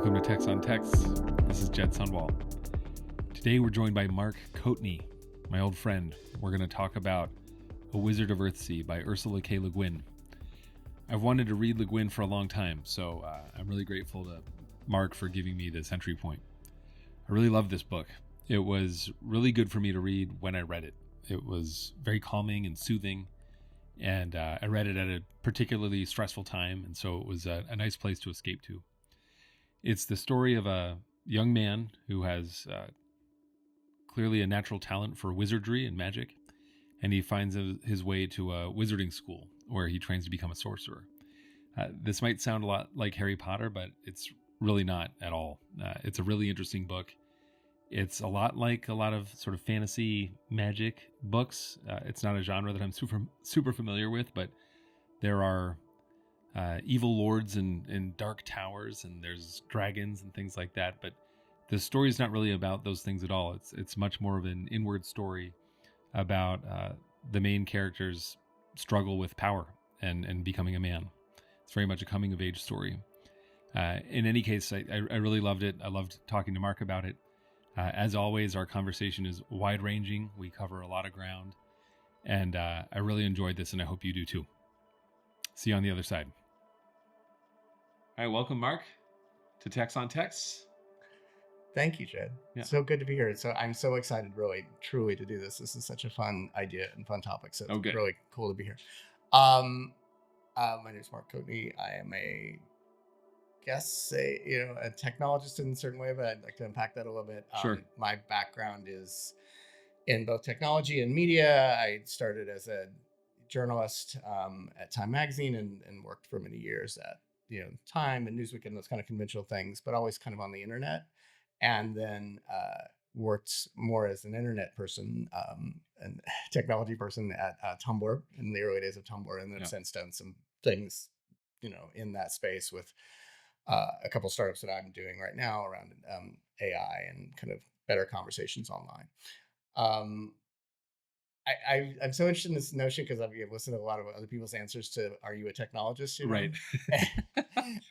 Welcome to Text on Text. This is Jed Sunwall. Today we're joined by Mark Coatney, my old friend. We're going to talk about A Wizard of Earthsea by Ursula K. Le Guin. I've wanted to read Le Guin for a long time, so I'm really grateful to Mark for giving me this entry point. I really love this book. It was really good for me to read when I read it. It was very calming and soothing, and I read it at a particularly stressful time, and so it was a nice place to escape to. It's the story of a young man who has clearly a natural talent for wizardry and magic, and he finds his way to a wizarding school where he trains to become a sorcerer. This might sound a lot like Harry Potter, but it's really not at all. It's a really interesting book. It's a lot like a lot of sort of fantasy magic books. It's not a genre that I'm super familiar with, but there are evil lords and dark towers, and there's dragons and things like that. But the story is not really about those things at all. It's much more of an inward story about the main character's struggle with power and becoming a man. It's very much a coming of age story. In any case, I really loved it. I loved talking to Mark about it. As always, our conversation is wide ranging. We cover a lot of ground, and I really enjoyed this, and I hope you do too. See you on the other side. All right, welcome, Mark, to Text on Text. Thank you, Jed. Yeah. So good to be here. So I'm so excited, really, truly, to do this. This is such a fun idea and fun topic. So it's really cool to be here. My name is Mark Coatney. I am a technologist in a certain way, but I'd like to unpack that a little bit. Sure. My background is in both technology and media. I started as a journalist at Time Magazine and worked for many years at Time and Newsweek and those kind of conventional things, but always kind of on the internet. And then worked more as an internet person and technology person at Tumblr in the early days of Tumblr, and then since done some things, in that space with a couple startups that I'm doing right now around AI and kind of better conversations online. I'm so interested in this notion because I've listened to a lot of other people's answers to "Are you a technologist?" Right.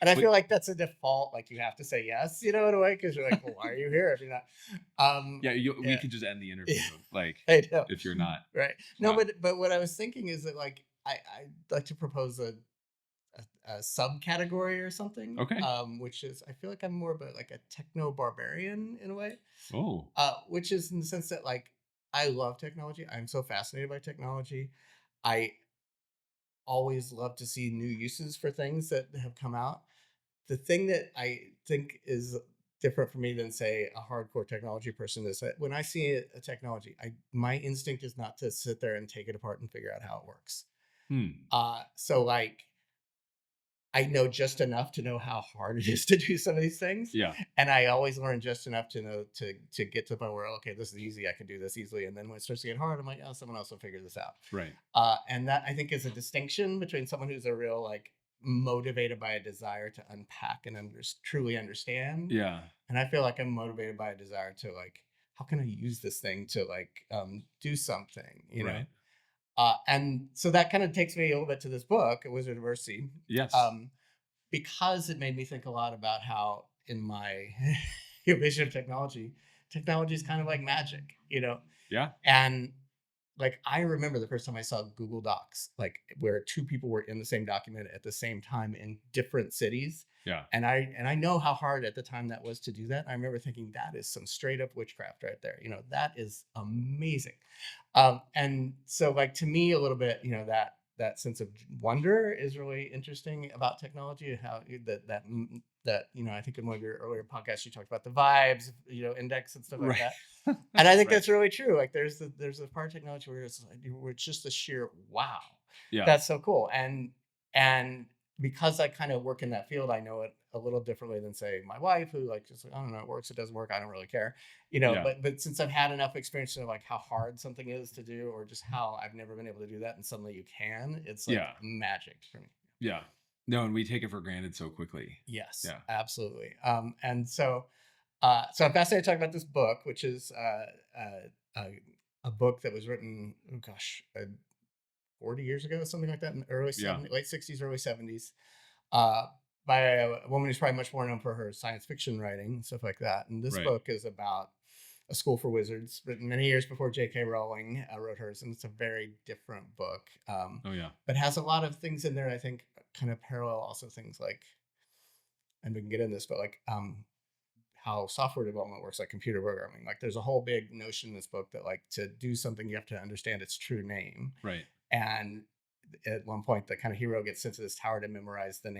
And I feel like that's a default. Like you have to say yes, in a way, because you're like, well, why are you here if you're not? We could just end the interview like if you're not. Right. No, but what I was thinking is that like I'd like to propose a subcategory or something. Okay. Which is I feel like I'm more of like a techno barbarian in a way. Oh. Which is in the sense that like I love technology. I'm so fascinated by technology. I always love to see new uses for things that have come out. The thing that I think is different for me than, say, a hardcore technology person is that when I see a technology, my instinct is not to sit there and take it apart and figure out how it works. So like I know just enough to know how hard it is to do some of these things. Yeah. And I always learn just enough to know to get to the point where, okay, this is easy. I can do this easily. And then when it starts to get hard, I'm like, oh, someone else will figure this out. Right. And that I think is a distinction between someone who's a real like motivated by a desire to unpack and truly understand. Yeah. And I feel like I'm motivated by a desire to like, how can I use this thing to like do something, Right. And so that kind of takes me a little bit to this book, A Wizard of Earthsea. Yes. Because it made me think a lot about how in my vision of technology is kind of like magic, Yeah. And like, I remember the first time I saw Google Docs, like where two people were in the same document at the same time in different cities. Yeah. And I know how hard at the time that was to do that. I remember thinking that is some straight up witchcraft right there. That is amazing. And so like, to me a little bit, that sense of wonder is really interesting about technology, how that I think in one of your earlier podcasts you talked about the vibes, index and stuff like that. And I think that's really true. Like there's a part of technology where it's just the sheer wow. Yeah. That's so cool. And because I kind of work in that field, I know it a little differently than, say, my wife, who like just like, I don't know, it works, it doesn't work, I don't really care, But since I've had enough experience of like how hard something is to do, or just how I've never been able to do that, and suddenly you can, it's like magic for me. Yeah. No, and we take it for granted so quickly. Yes. Yeah. Absolutely. And so I'm fascinated to talk about this book, which is a book that was written, 40 years ago, something like that, in the late 60s, early 70s, by a woman who's probably much more known for her science fiction writing and stuff like that. And this Right. book is about a school for wizards, written many years before J.K. Rowling wrote hers, and it's a very different book, Oh yeah. but has a lot of things in there. I think kind of parallel also things like, and we can get into this, but like how software development works, like computer programming. Like there's a whole big notion in this book that like to do something you have to understand its true name. Right. And at one point the kind of hero gets sent to this tower to memorize the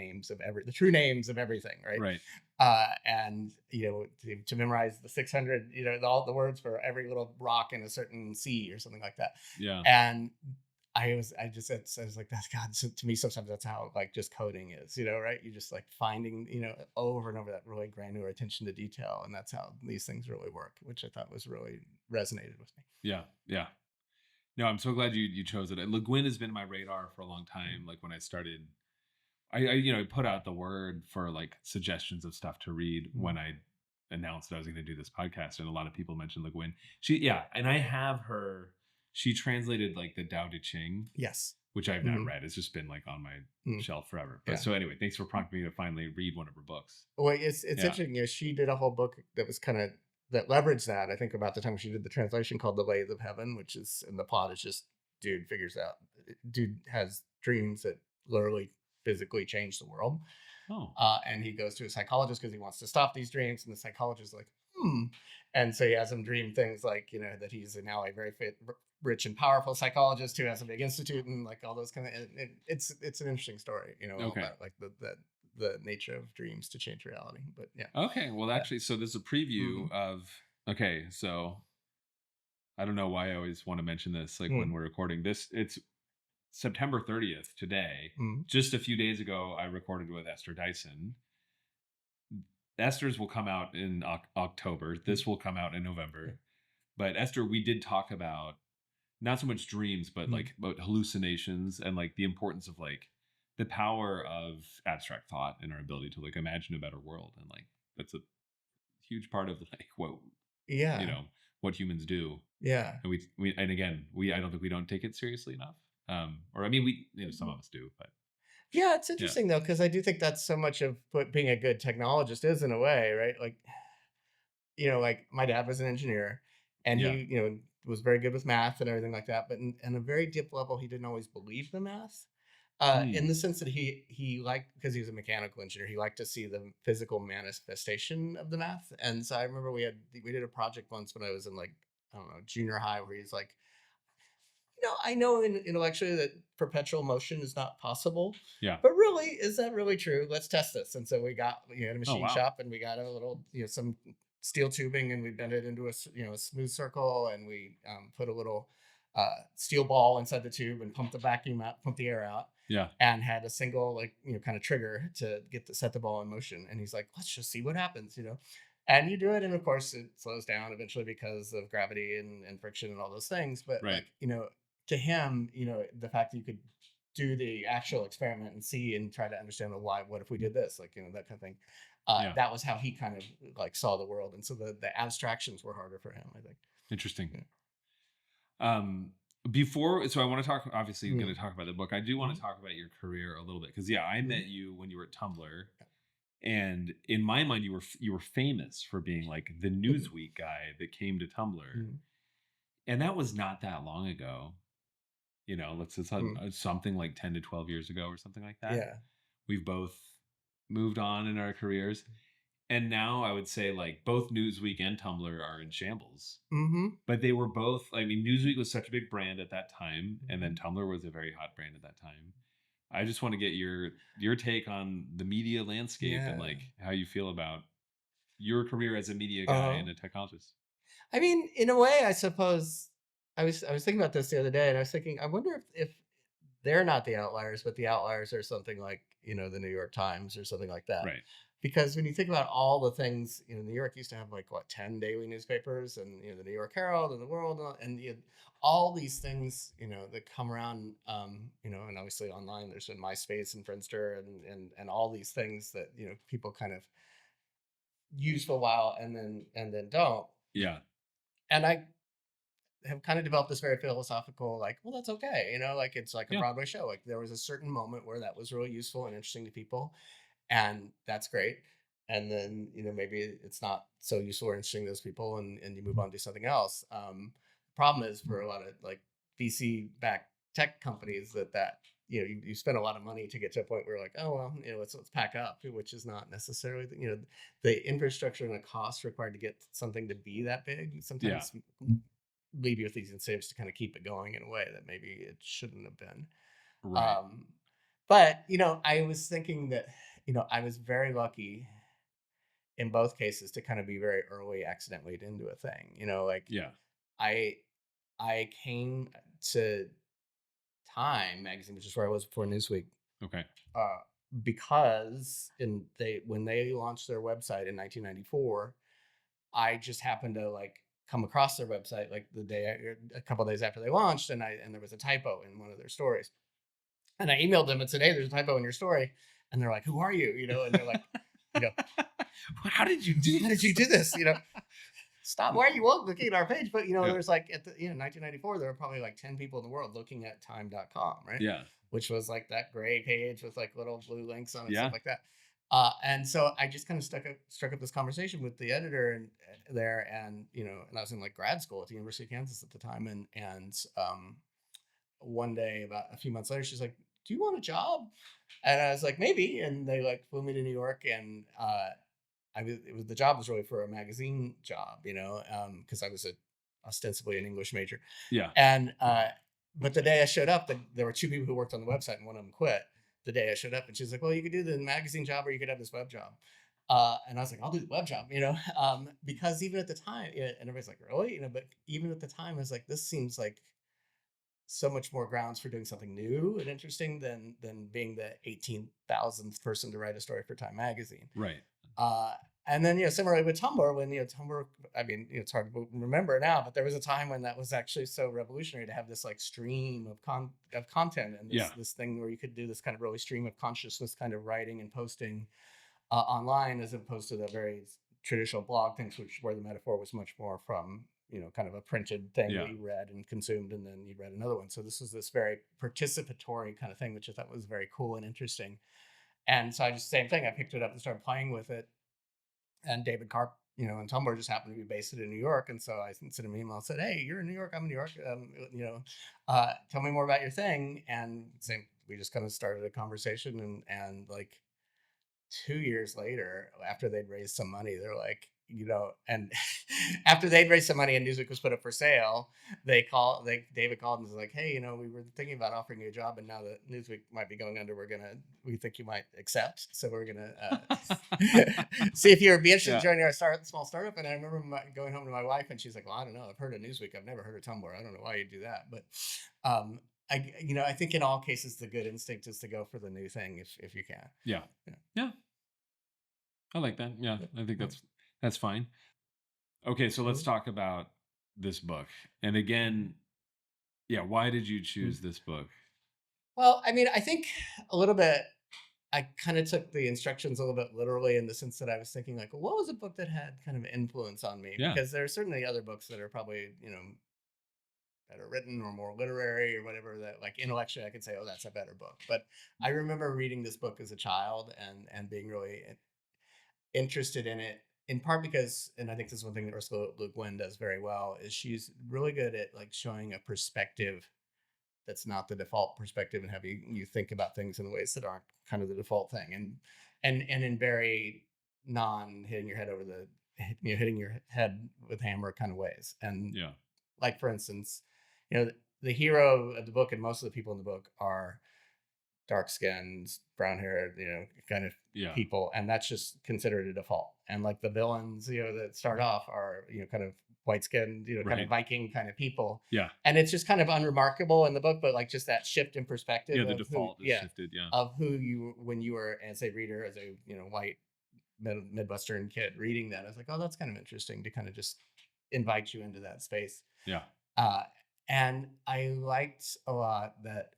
true names of everything, right? Right. And to memorize the 600, all the words for every little rock in a certain sea or something like that. Yeah. And I was like, that's God. So to me, sometimes that's how like just coding is, right? You just like finding, over and over that really granular attention to detail. And that's how these things really work, which I thought was really resonated with me. Yeah. Yeah. No, I'm so glad you chose it. And Le Guin has been on my radar for a long time. Like when I started, I put out the word for like suggestions of stuff to read when I announced that I was going to do this podcast, and a lot of people mentioned Le Guin. And I have her. She translated like the Tao Te Ching, Yes. which I've not Mhm. read. It's just been like on my Mm. shelf forever. But Yeah. so anyway, thanks for prompting me to finally read one of her books. Well, it's Yeah. interesting. She did a whole book that was kind of that leveraged that. I think about the time she did the translation called "The Ways of Heaven," which is, and the plot is just dude has dreams that literally physically change the world. Oh. And he goes to a psychologist because he wants to stop these dreams, and the psychologist is like, and so he has him dream things like that he's now a very fit, rich and powerful psychologist who has a big institute and like all those kind of. It's an interesting story, Okay. about like the nature of dreams to change reality. But yeah. Okay. Well, actually, so there's a preview Mhm. of. Okay, so I don't know why I always want to mention this. Like when Mm. we're recording this, it's September 30th today. Mm. Just a few days ago, I recorded with Esther Dyson. Esther's will come out in October. This will come out in November. But Esther, we did talk about not so much dreams, but Mm. like about hallucinations and like the importance of like the power of abstract thought and our ability to like imagine a better world. And like that's a huge part of like what Yeah. what humans do. Yeah. And we and again, I don't think we don't take it seriously enough. Or I mean, we some of us do, but Yeah, it's yeah, interesting though, because I do think that's so much of what being a good technologist is in a way, right? Like, like my dad was an engineer, and yeah, he, was very good with math and everything like that. But in a very deep level, he didn't always believe the math. In mm, the sense that he liked, because he was a mechanical engineer, he liked to see the physical manifestation of the math. And so I remember we did a project once when I was in like, I don't know, junior high, where he's like, I know intellectually that perpetual motion is not possible, yeah. but really, is that really true? Let's test this. And so we got, at a Oh machine wow, shop, and we got a little, some steel tubing, and we bent it into a smooth circle, and we put a little steel ball inside the tube and pumped the vacuum out, pumped the air out, yeah, and had a single like kind of trigger to set the ball in motion. And he's like, let's just see what happens. And you do it, and of course it slows down eventually because of gravity and friction and all those things. But right, like, to him, the fact that you could do the actual experiment and see and try to understand, well, why, what if we did this, like, that kind of thing. yeah, That was how he kind of like saw the world. And so the abstractions were harder for him, I think. interesting. Yeah. Um, before, so I want to talk. Obviously, you're going Mm. to talk about the book. I do want to Mhm. talk about your career a little bit because I Mhm. met you when you were at Tumblr, and in my mind, you were famous for being like the Mhm. Newsweek guy that came to Tumblr, Mhm. and that was not that long ago. Let's say Mhm. something like 10 to 12 years ago or something like that. Yeah. We've both moved on in our careers. And now I would say like both Newsweek and Tumblr are in shambles. Hmm. But they were both, I mean, Newsweek was such a big brand at that time, and then Hmm. Tumblr was a very hot brand at that time. I just want to get your take on the media landscape and Yeah. like how you feel about your career as a media guy uh and a technologist. I mean, in a way, I suppose I was thinking about this the other day, and I was thinking, I wonder if they're not the outliers, but the outliers are something like, the New York Times or something like that. Right. Because when you think about all the things, New York used to have like what, 10 daily newspapers, and the New York Herald and the World, and all these things, that come around, and obviously online there's been MySpace and Friendster and all these things that, people kind of use for a while and then don't. Yeah. And I have kind of developed this very philosophical, like, well, that's okay, like it's like a Yeah. Broadway show. Like there was a certain moment where that was really useful and interesting to people, and that's great. And then, maybe it's not so useful or interesting to those people, and you move on to something else. Problem is for a lot of like VC backed tech companies that you spend a lot of money to get to a point where you're like, oh well, let's pack up, which is not necessarily the infrastructure and the cost required to get something to be that big Yeah. sometimes leave you with these incentives to kind of keep it going in a way that maybe it shouldn't have been. Right. um but I was thinking that I was very lucky in both cases to kind of be very early accidentally into a thing. Like Yeah. I I came to Time magazine, which is where I was before Newsweek, Okay. uh, because when they launched their website in 1994, I just happened to like come across their website like a couple days after they launched, and there was a typo in one of their stories, and I emailed them and said, "Hey, there's a typo in your story," and they're like, "Who are you?" And they're like, you know, How did you do "How did you this? do this?" Stop. Why are you looking at our page? But Yeah. there's like at the 1994, there were probably like 10 people in the world looking at time.com, right? Yeah. Which was like that gray page with like little blue links on it, stuff Yeah. like that. And so I just kind of struck up this conversation with the editor and there, and and I was in like grad school at the University of Kansas at the time, and one day about a few months later, she's like, "Do you want a job?" And I was like, "Maybe." And they like flew me to New York, and the job was really for a magazine job, because I was ostensibly an English major, Yeah. and but the day I showed up, there were two people who worked on the website, and one of them quit the day I showed up, and she's like, "Well, you could do the magazine job, or you could have this web job." And I was like, "I'll do the web job," because even at the time, and everybody's like, "Really?" But even at the time, I was like, "This seems like so much more grounds for doing something new and interesting than being the 18,000th person to write a story for Time magazine." Right. Uh, and then, similarly with Tumblr, when, Tumblr, I mean, it's hard to remember now, but there was a time when that was actually so revolutionary to have this like stream of content, and this Yeah. this thing where you could do this kind of really stream of consciousness kind of writing and posting online, as opposed to the very traditional blog things, which where the metaphor was much more from kind of a printed thing that Yeah. you read and consumed, and then you read another one. So this was this very participatory kind of thing, which I thought was very cool and interesting. And so I just same thing. I picked it up and started playing with it. And David Karp, and Tumblr just happened to be based in New York, and so I sent him an email and said, "Hey, you're in New York. I'm in New York. Tell me more about your thing." And same, we just kind of started a conversation, and like 2 years later, after they'd raised some money, they're like, and after they'd raised some money and Newsweek was put up for sale, David called and was like, "Hey, we were thinking about offering you a job, and now that Newsweek might be going under, we think you might accept. So we're gonna see if you'd be interested in Yeah. joining our small startup." And I remember going home to my wife, and she's like, "Well, I don't know. I've heard of Newsweek. I've never heard of Tumblr. I don't know why you do that." But um, I think in all cases, the good instinct is to go for the new thing if you can. Yeah. Yeah. Yeah. I like that. Yeah. I think that's fine. Okay, so let's Mhm. talk about this book. And again, yeah, why did you Mhm. choose this book? Well, I mean, I think a little bit. I kind of took the instructions a little bit literally, in the sense that I was thinking like, well, what was a book that had kind of influence on me? Yeah. Because there are certainly other books that are probably better written or more literary or whatever, that like intellectually I could say, oh, that's a better book. But I remember reading this book as a child, and being really interested in it, in part because, and I think this is one thing that Ursula Le Guin does very well, is she's really good at like showing a perspective that's not the default perspective, and have you think about things in ways that aren't kind of the default thing, and in very non hitting your head over the hitting your head with a hammer kind of ways. And Yeah. like, for instance, the hero of the book and most of the people in the book are dark skinned, brown haired, kind of Yeah. people, and that's just considered a default. And like the villains, that start off are kind of white skinned, kind of Right. Viking kind of people. Yeah. And it's just kind of unremarkable in the book, but like just that shift in perspective Yeah. The of who, default is shifted. Yeah. when you were as a reader, as a white Midwestern kid reading that, I was like, oh, that's kind of interesting to kind of just invite you into that space. Yeah. Uh, and I liked a lot that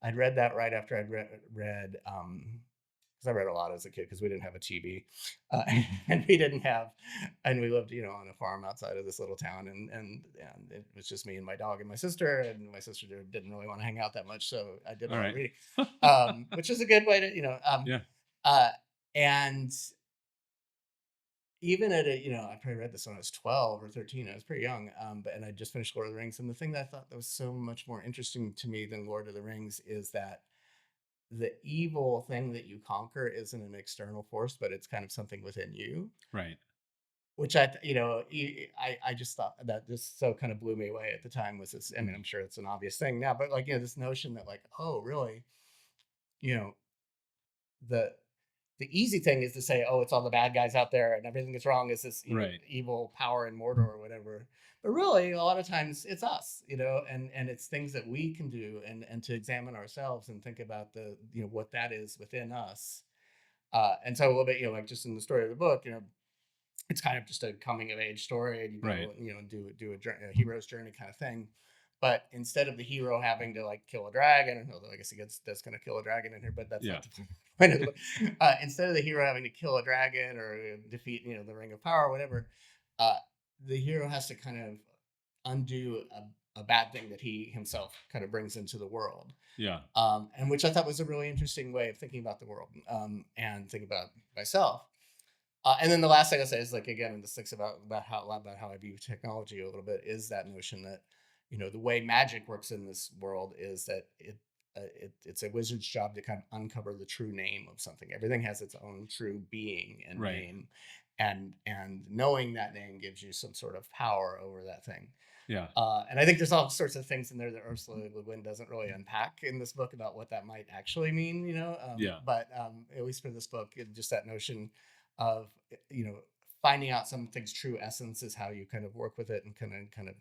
I'd read that right after I'd read because I read a lot as a kid, because we didn't have a TV, uh, and we lived on a farm outside of this little town, and it was just me and my dog and my sister, and my sister didn't really want to hang out that much, so I did a All lot of right. reading, which is a good way to Yeah. uh, And even at a, I probably read this when I was 12 or 13. I was pretty young. And I just finished Lord of the Rings. And the thing that I thought that was so much more interesting to me than Lord of the Rings is that the evil thing that you conquer isn't an external force, but it's kind of something within you. Right. Which I just thought that just so kind of blew me away at the time was this. I mean, I'm sure it's an obvious thing now, but like, this notion that like, oh, really, you know, the the easy thing is to say, oh, it's all the bad guys out there and everything that's wrong is this, Right. evil power in Mordor or whatever. But really, a lot of times it's us, and it's things that we can do and to examine ourselves and think about the, what that is within us. And so a little bit, like just in the story of the book, it's kind of just a coming of age story, and you Right. go, do a hero's journey kind of thing. But instead of the hero having to like kill a dragon, although I guess that's going to kill a dragon in here, but that's Yeah. not the point of the book. Instead of the hero having to kill a dragon or defeat, the Ring of Power or whatever, uh, the hero has to kind of undo a bad thing that he himself kind of brings into the world. Yeah. And which I thought was a really interesting way of thinking about the world, and thinking about myself. And then the last thing I say is like again, and this thinks about how I view technology a little bit is that notion that the way magic works in this world is that it's a wizard's job to kind of uncover the true name of something. Everything has its own true being and Right. name, and knowing that name gives you some sort of power over that thing. Yeah. And I think there's all sorts of things in there that Ursula Le Guin doesn't really unpack in this book about what that might actually mean, Yeah. But at least for this book, just that notion of, finding out something's true essence is how you kind of work with it and kind of,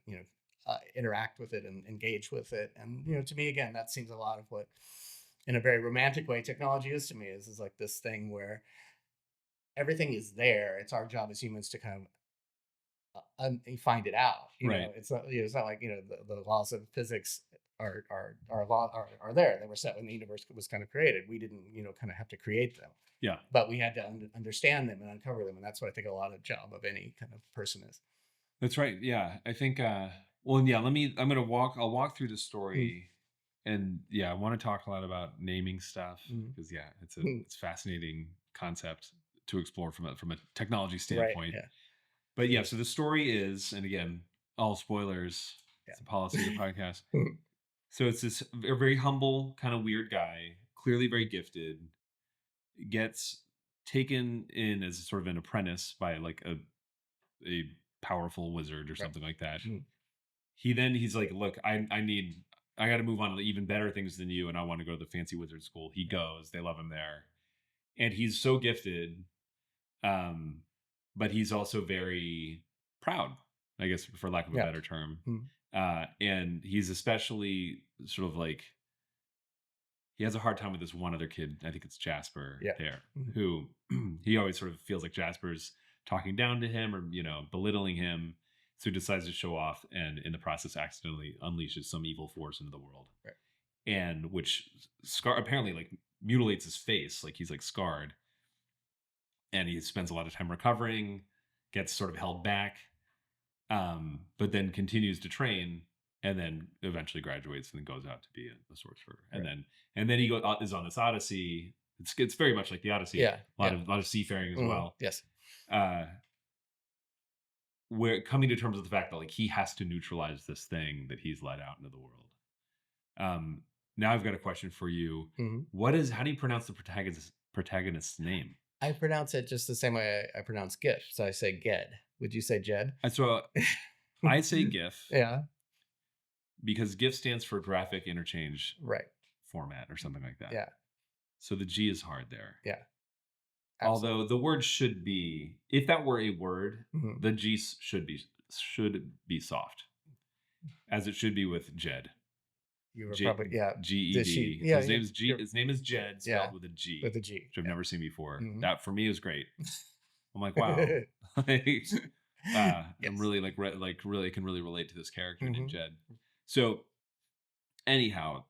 interact with it and engage with it. And, to me, again, that seems a lot of what, in a very romantic way, technology is to me is like this thing where everything is there. It's our job as humans to kind of you find it out. Right. It's not like the laws of physics are there. They were set when the universe was kind of created. We didn't kind of have to create them, Yeah. but we had to understand them and uncover them, and that's what I think a lot of job of any kind of person is. That's right. Yeah. I think well, yeah, I'll walk through the story, and yeah, I want to talk a lot about naming stuff Mm. because yeah, Mm. it's fascinating concept to explore from a technology Right. standpoint. Yeah. But yeah, so the story is, and again, all spoilers. Yeah. It's the policy of the podcast. Mm. So it's this very humble, kind of weird guy, clearly very gifted, gets taken in as sort of an apprentice by like a powerful wizard or Right. something like that. Mm. He's like, look, I got to move on to even better things than you, and I want to go to the fancy wizard school. He goes, they love him there, and he's so gifted, um, but he's also very proud, I guess, for lack of a Yeah. better term. Mm. And he's especially sort of like he has a hard time with this one other kid. I think it's Jasper Yeah. there, Mhm. who he always sort of feels like Jasper's talking down to him or belittling him. So he decides to show off, and in the process, accidentally unleashes some evil force into the world, Right. and which apparently like mutilates his face, like he's like scarred, and he spends a lot of time recovering, gets sort of held back, but then continues to train, and then eventually graduates and then goes out to be a sorcerer, and Right. then he is on this odyssey. It's very much like the Odyssey, Yeah. a lot of seafaring as Mhm. well. Yes. Uh, we're coming to terms with the fact that like he has to neutralize this thing that he's let out into the world. Um, Now I've got a question for you. Mhm. How do you pronounce the protagonist's name? I pronounce it just the same way I pronounce GIF. So I say Ged. Would you say Jed? So I say GIF Yeah. because GIF stands for graphic interchange Right. format or something like that. Yeah. So the G is hard there. Yeah. Absolutely. Although the word should be, if that were a word, Mhm. the G should be soft, as it should be with Jed. You were J probably GED. Yeah. His name's G. His name is Jed, Yeah. spelled with a G, With a G. which I've never seen before. Mhm. That for me is great. I'm like, wow. I'm Yes. really really can really relate to this character named Mhm. Jed. So anyhow,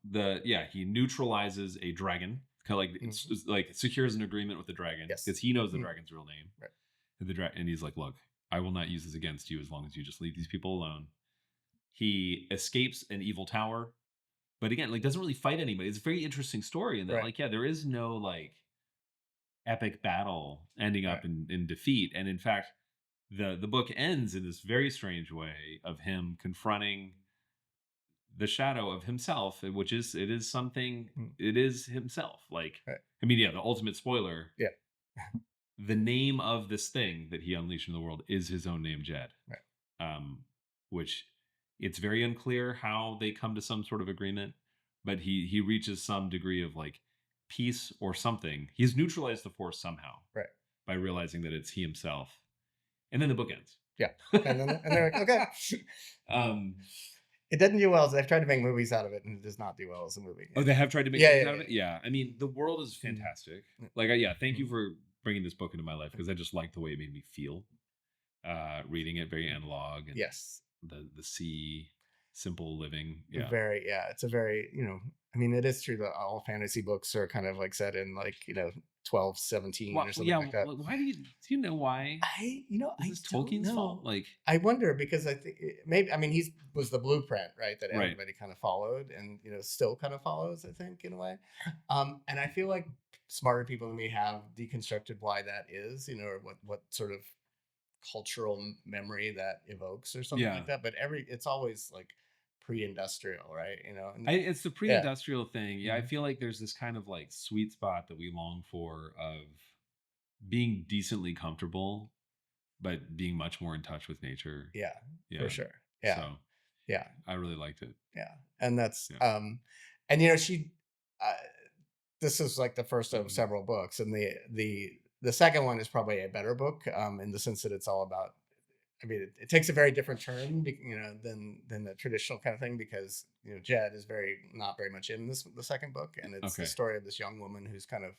he neutralizes a dragon, kind of like it's like secures an agreement with the dragon Yes. because he knows the Mhm. dragon's real name. Right. And he's like, look, I will not use this against you as long as you just leave these people alone. He escapes an evil tower, but again, like doesn't really fight anybody. It's a very interesting story in that, Right. like, yeah, there is no like epic battle ending Right. up in defeat. And in fact, the book ends in this very strange way of him confronting the shadow of himself, which is it is something Mm. it is himself. Like, Right. I mean, yeah, the ultimate spoiler. Yeah. The name of this thing that he unleashed in the world is his own name, Jed. Right. Which it's very unclear how they come to some sort of agreement, but he reaches some degree of like peace or something. He's neutralized the force somehow Right. by realizing that it's he himself, and then the book ends. Yeah. And then and they're like, okay. um, It doesn't do well. They've tried to make movies out of it, and it does not do well as a movie. oh, they have tried to make Yeah, movies yeah, out of it. Yeah, I mean, the world is fantastic. Mm. Like, yeah, thank you Mm. for bringing this book into my life because I just like the way it made me feel. Reading it, very analog, and Yes. the sea, simple living. Yeah. Very, yeah. It's a very, I mean, it is true that all fantasy books are kind of like set in like, 12, 17 Well, or something yeah. like that. Why do you know why? Is I this don't Tolkien's fault? know. Like, I wonder because I think maybe, I mean, he was the blueprint, right? That right. everybody kind of followed and, still kind of follows, I think, in a way. And I feel like smarter people than me have deconstructed why that is, or what sort of cultural memory that evokes or something Yeah. like that. But it's always like pre-industrial, right? And It's the yeah. pre-industrial thing. Yeah, I Mhm. feel like there's this kind of like sweet spot that we long for of being decently comfortable, but being much more in touch with nature. Yeah, for Yeah. sure. Yeah. So Yeah. I really liked it. Yeah. And that's Yeah. and she uh, this is like the first of several books, and the second one is probably a better book in the sense that it's all about, I mean, it takes a very different turn, than the traditional kind of thing because Jed is not very much in the second book, and it's the Okay. story of this young woman who's kind of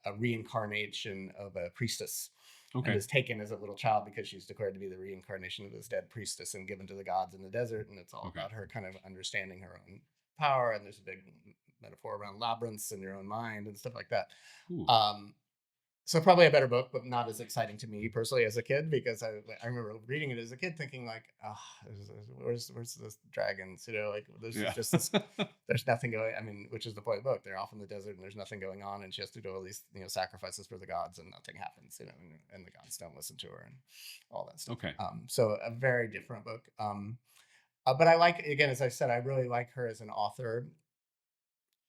a reincarnation of a priestess, and Okay. is taken as a little child because she's declared to be the reincarnation of this dead priestess and given to the gods in the desert, and it's all Okay. about her kind of understanding her own power, and there's a big metaphor around labyrinths in your own mind and stuff like that. Ooh. So probably a better book, but not as exciting to me personally as a kid because I remember reading it as a kid thinking like, oh, where's this dragons? Like this Yeah. is just this. There's nothing going. I mean, which is the point of the book. They're off in the desert and there's nothing going on, and she has to do all these sacrifices for the gods, and nothing happens. And the gods don't listen to her and all that stuff. Okay. So a very different book. But I like, again, as I said, I really like her as an author.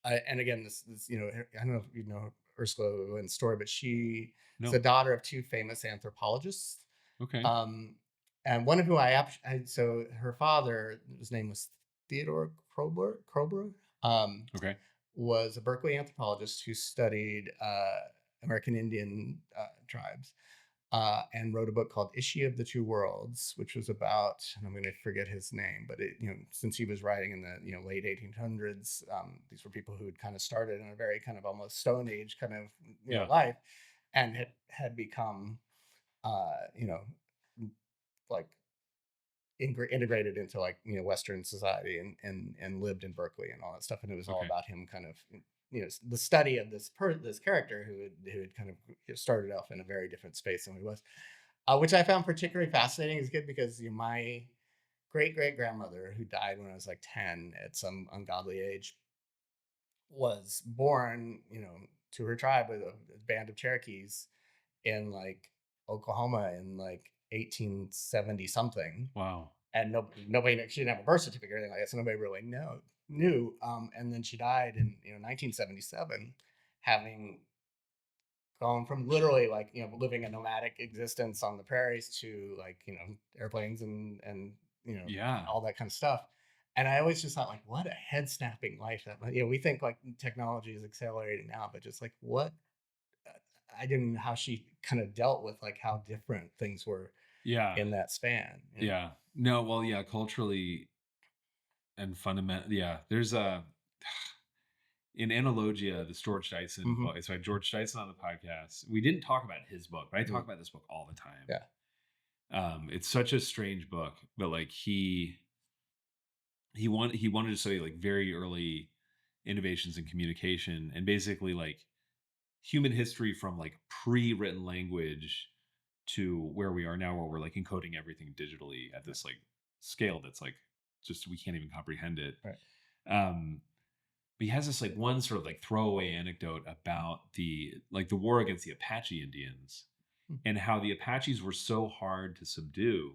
And again, this I don't know if you know Ursula Le Guin's story, but she is No. the daughter of two famous anthropologists. Okay. And one of who so her father, his name was Theodore Kroeber, Okay. was a Berkeley anthropologist who studied American Indian tribes. And wrote a book called Issue of the Two Worlds, which was about, and I'm going to forget his name, but since he was writing in the late 1800s, these were people who had kind of started in a very kind of almost Stone Age kind of life, and had become, you know, like integrated into like Western society and lived in Berkeley and all that stuff, and it was all Okay. about him kind of the study of this character who had kind of started off in a very different space than he was, which I found particularly fascinating as a kid because my great great grandmother, who died when I was like 10 at some ungodly age, was born to her tribe with a band of Cherokees in like Oklahoma in like 1870 something, Wow. and nobody she didn't have a birth certificate or anything like that, so nobody really knew. And then she died in 1977, having gone from literally like living a nomadic existence on the prairies to like airplanes and Yeah. all that kind of stuff. And I always just thought like, what a head snapping life that we think like technology is accelerating now, but just like what I didn't know how she kind of dealt with like how different things were Yeah. in that span. Yeah. No, well, yeah, culturally and fundamental. Yeah. There's a, in Analogia, the George Dyson Mm-hmm. book. So I had George Dyson on the podcast. We didn't talk about his book, but I talk Mm-hmm. about this book all the time. Yeah. It's such a strange book, but like he wanted to study like very early innovations in communication and basically like human history from like pre-written language to where we are now, where we're like encoding everything digitally at this like scale that's like just we can't even comprehend it. Right. Um, he has this like one sort of like throwaway anecdote about the war against the Apache Indians Hmm. and how the Apaches were so hard to subdue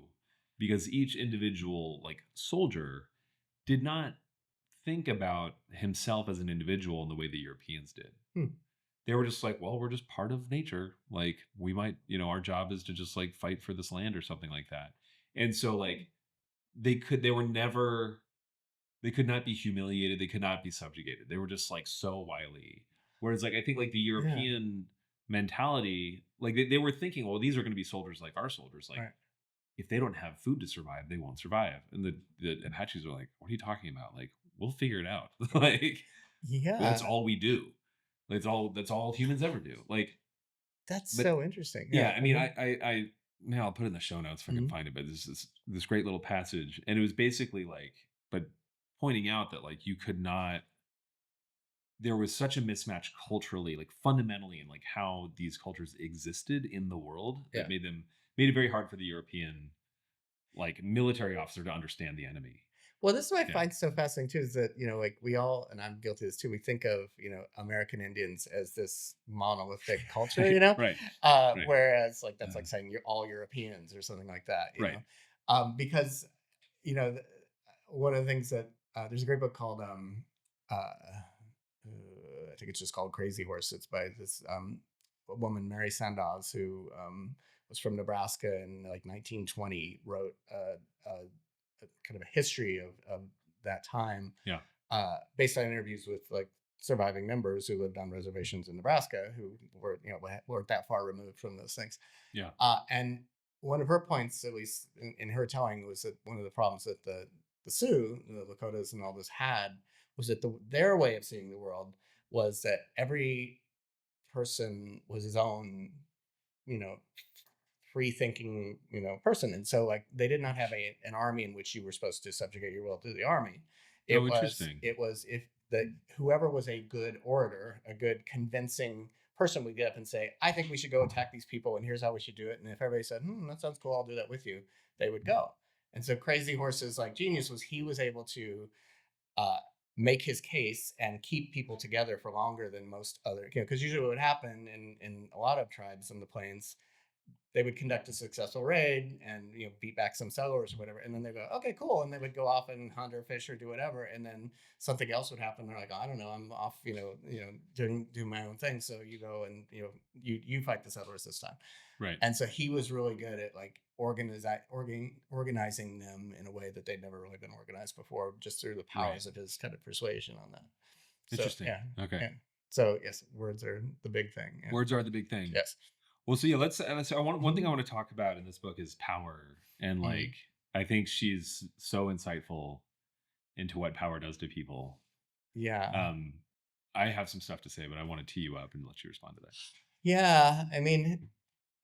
because each individual like soldier did not think about himself as an individual in the way the Europeans did. Hmm. They were just like, well, we're just part of nature. Like we might, our job is to just like fight for this land or something like that. And so like they were never they could not be humiliated. They could not be subjugated. They were just like so wily. Whereas like I think like the Yeah. European mentality, like they were thinking, well, these are going to be soldiers like our soldiers. Like Right. if they don't have food to survive, they won't survive. And the Apaches are like, what are you talking about? Like we'll figure it out. Like that's Yeah. all we do. That's all humans ever do. Like, That's but so interesting. yeah, Yeah. I mean, I now I'll put it in the show notes if I can Mhm. find it. But this great little passage, and it was basically like, but pointing out that like you could not. There was such a mismatch culturally, like fundamentally, in like how these cultures existed in the world that Yeah. made it very hard for the European like military officer to understand the enemy. Well, this is what I Yeah, find so fascinating too is that, like we all, and I'm guilty of this too, we think of, American Indians as this monolithic culture, right, right, whereas like that's uh, like saying you're all Europeans or something like that, right. because, you know, the, one of the things that there's a great book called, I think it's just called Crazy Horse. It's by this woman, Mary Sandoz, who was from Nebraska in like 1920, wrote a kind of a history of that time, Yeah, based on interviews with like surviving members who lived on reservations in Nebraska who were weren't that far removed from those things. yeah, And one of her points, at least in her telling, was that one of the problems that the Sioux, the Lakotas, and all this had was that their way of seeing the world was that every person was his own, you know, free thinking, person. And so like they did not have an army in which you were supposed to subjugate your will to the army. oh, It interesting. was if the whoever was a good orator, a good convincing person would get up and say, I think we should go attack these people and here's how we should do it. And if everybody said, that sounds cool, I'll do that with you, they would go. And so Crazy Horse's like genius was he was able to uh, make his case and keep people together for longer than most other, because usually what would happen in a lot of tribes in the plains, they would conduct a successful raid and beat back some settlers or whatever, and then they go, okay, cool, and they would go off and hunt or fish or do whatever, and then something else would happen. They're like, oh, I don't know, I'm off, doing my own thing. So you go and you fight the settlers this time. Right, And so he was really good at like organizing them in a way that they'd never really been organized before, just through the right. powers of his kind of persuasion on that. So Interesting. yeah, Okay, yeah. So yes, words are the big thing. Yeah. words are the big thing. Yes. Well, so yeah, let's. I want one thing I Mhm. want to talk about in this book is power, and Mhm. like I think she's so insightful into what power does to people. Yeah. Um, I have some stuff to say, but I want to tee you up and let you respond to that. Yeah, I mean,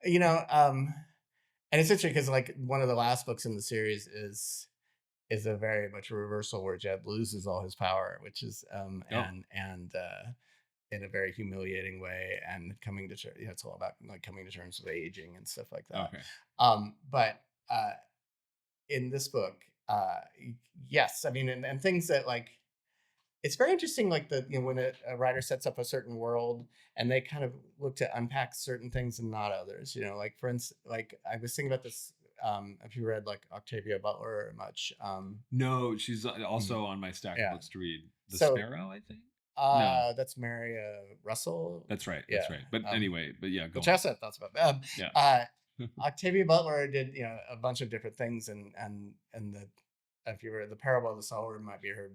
you know, um, and it's interesting because like one of the last books in the series is a very much a reversal where Jed loses all his power, which is Oh, and in a very humiliating way, and coming to terms. It's all about like coming to terms with aging and stuff like that. okay, But in this book, yes, I mean, and things that like it's very interesting, like when a writer sets up a certain world and they kind of look to unpack certain things and not others. Like for instance, like I was thinking about this. If you read like Octavia Butler much, no, she's mhm, also on my stack of yeah. books to read. The So Sparrow, I think. No, that's Mary Russell, that's right. That's yeah. right. But anyway, but yeah, go Which I on. also have thoughts about. Yeah. Uh, Octavia Butler did a bunch of different things, and the if you were the Parable of the Sower might be her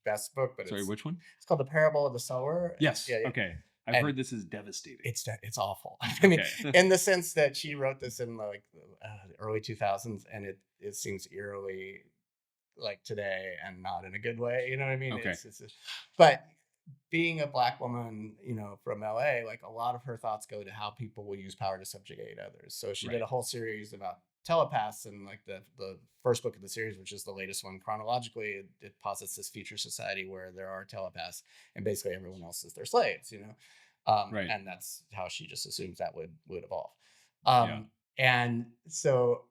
best book, but Sorry, which one? it's called the Parable of the Sower. Yes. Yeah, yeah. Okay. I've And heard this is devastating. it's awful. I mean, Okay. in the sense that she wrote this in like the early 2000s, and it seems eerily like today, and not in a good way. You know what I mean? Okay. But being a black woman, from LA, like a lot of her thoughts go to how people will use power to subjugate others. So she did Right. a whole series about telepaths, and like the first book of the series, which is the latest one chronologically, it posits this future society where there are telepaths and basically everyone else is their slaves. Right. And that's how she just assumes that would evolve. Yeah. And so,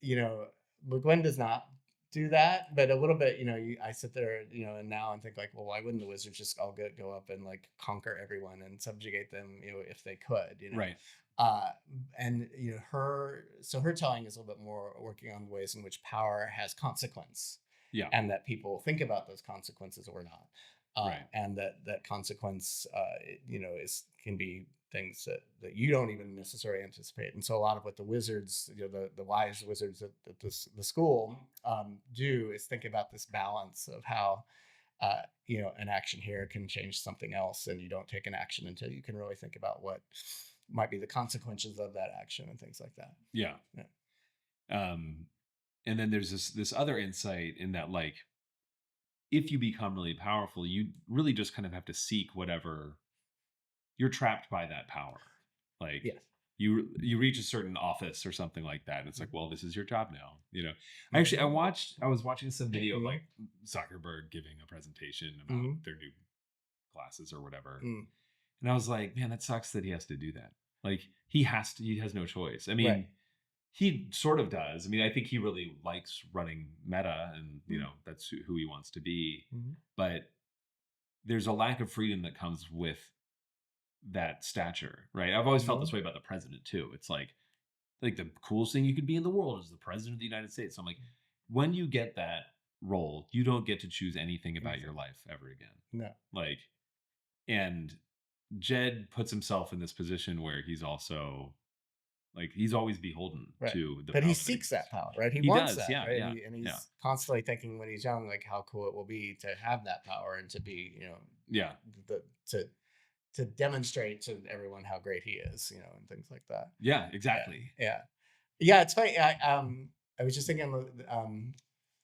you know, Le Guin does not. do that, but a little bit, I sit there, and now and think like, well, why wouldn't the wizards just all go up and like conquer everyone and subjugate them, if they could, Right. uh, and her telling is a little bit more working on ways in which power has consequence, Yeah. and that people think about those consequences or not, Right. and that consequence, can be things that you don't even necessarily anticipate. And so a lot of what the wizards, the wise wizards at the school, do is think about this balance of how, an action here can change something else, and you don't take an action until you can really think about what might be the consequences of that action and things like that. Yeah. And then there's this other insight in that, like, if you become really powerful, you really just kind of have to seek whatever you're trapped by that power. Like, Yes. you reach a certain office or something like that, and it's like, well, this is your job now. Mm-hmm. I was watching some video of like Zuckerberg giving a presentation about their new classes or whatever, and I was like, man, that sucks that he has to do that. Like, he has no choice. I mean, Right. he sort of does. I mean, I think he really likes running Meta, and that's who he wants to be. But there's a lack of freedom that comes with that stature, right? I've always felt this way about the president too. It's like the coolest thing you could be in the world is the president of the United States. So I'm like, when you get that role, you don't get to choose anything about your life ever again. No. Like, and Jed puts himself in this position where he's also like, he's always beholden to the but power he seeks that power, right? He does, wants that, yeah, right? yeah, And he's constantly thinking when he's young, like how cool it will be to have that power and to be, yeah, to demonstrate to everyone how great he is, and things like that. Yeah, exactly. Yeah. It's funny. I was just thinking,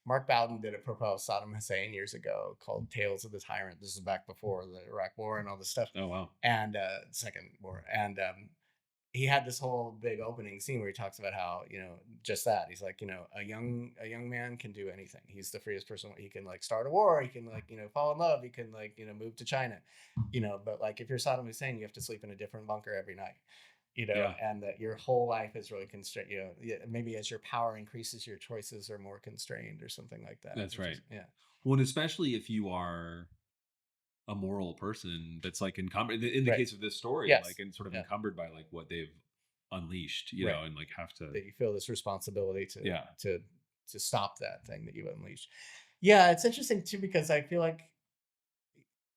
Mark Bowden did a propose Saddam Hussein years ago called Tales of the Tyrant. This is back before the Iraq War and all this stuff. Oh, wow. And Second War. And he had this whole big opening scene where he talks about how, just that. He's like, a young man can do anything. He's the freest person. He can like start a war. He can like, fall in love. He can like, move to China, but like if you're Saddam Hussein, you have to sleep in a different bunker every night, and that your whole life is really constrained, maybe as your power increases, your choices are more constrained or something like that. That's right. Well, and especially if you are a moral person that's like encumbered in the case of this story, like, and sort of encumbered by like what they've unleashed, know, and like have to, that you feel this responsibility to stop that thing that you unleashed. Yeah, it's interesting too, because I feel like,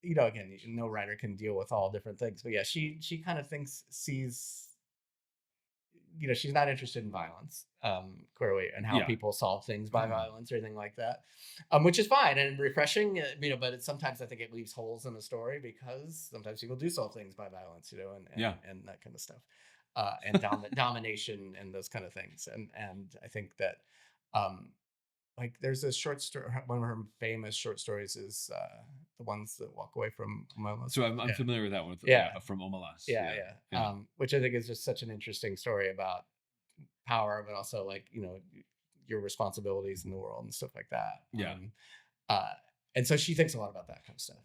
again, no writer can deal with all different things, but yeah, she kind of sees, she's not interested in violence, clearly, and how people solve things by violence or anything like that, which is fine and refreshing, but sometimes I think it leaves holes in the story, because sometimes people do solve things by violence, and that kind of stuff, and domination and those kind of things, and I think that, like, there's a short story. One of her famous short stories is The Ones That Walk Away from Omelas. So I'm familiar with that one. From Omelas. Which I think is just such an interesting story about power, but also like, your responsibilities in the world and stuff like that. And so she thinks a lot about that kind of stuff.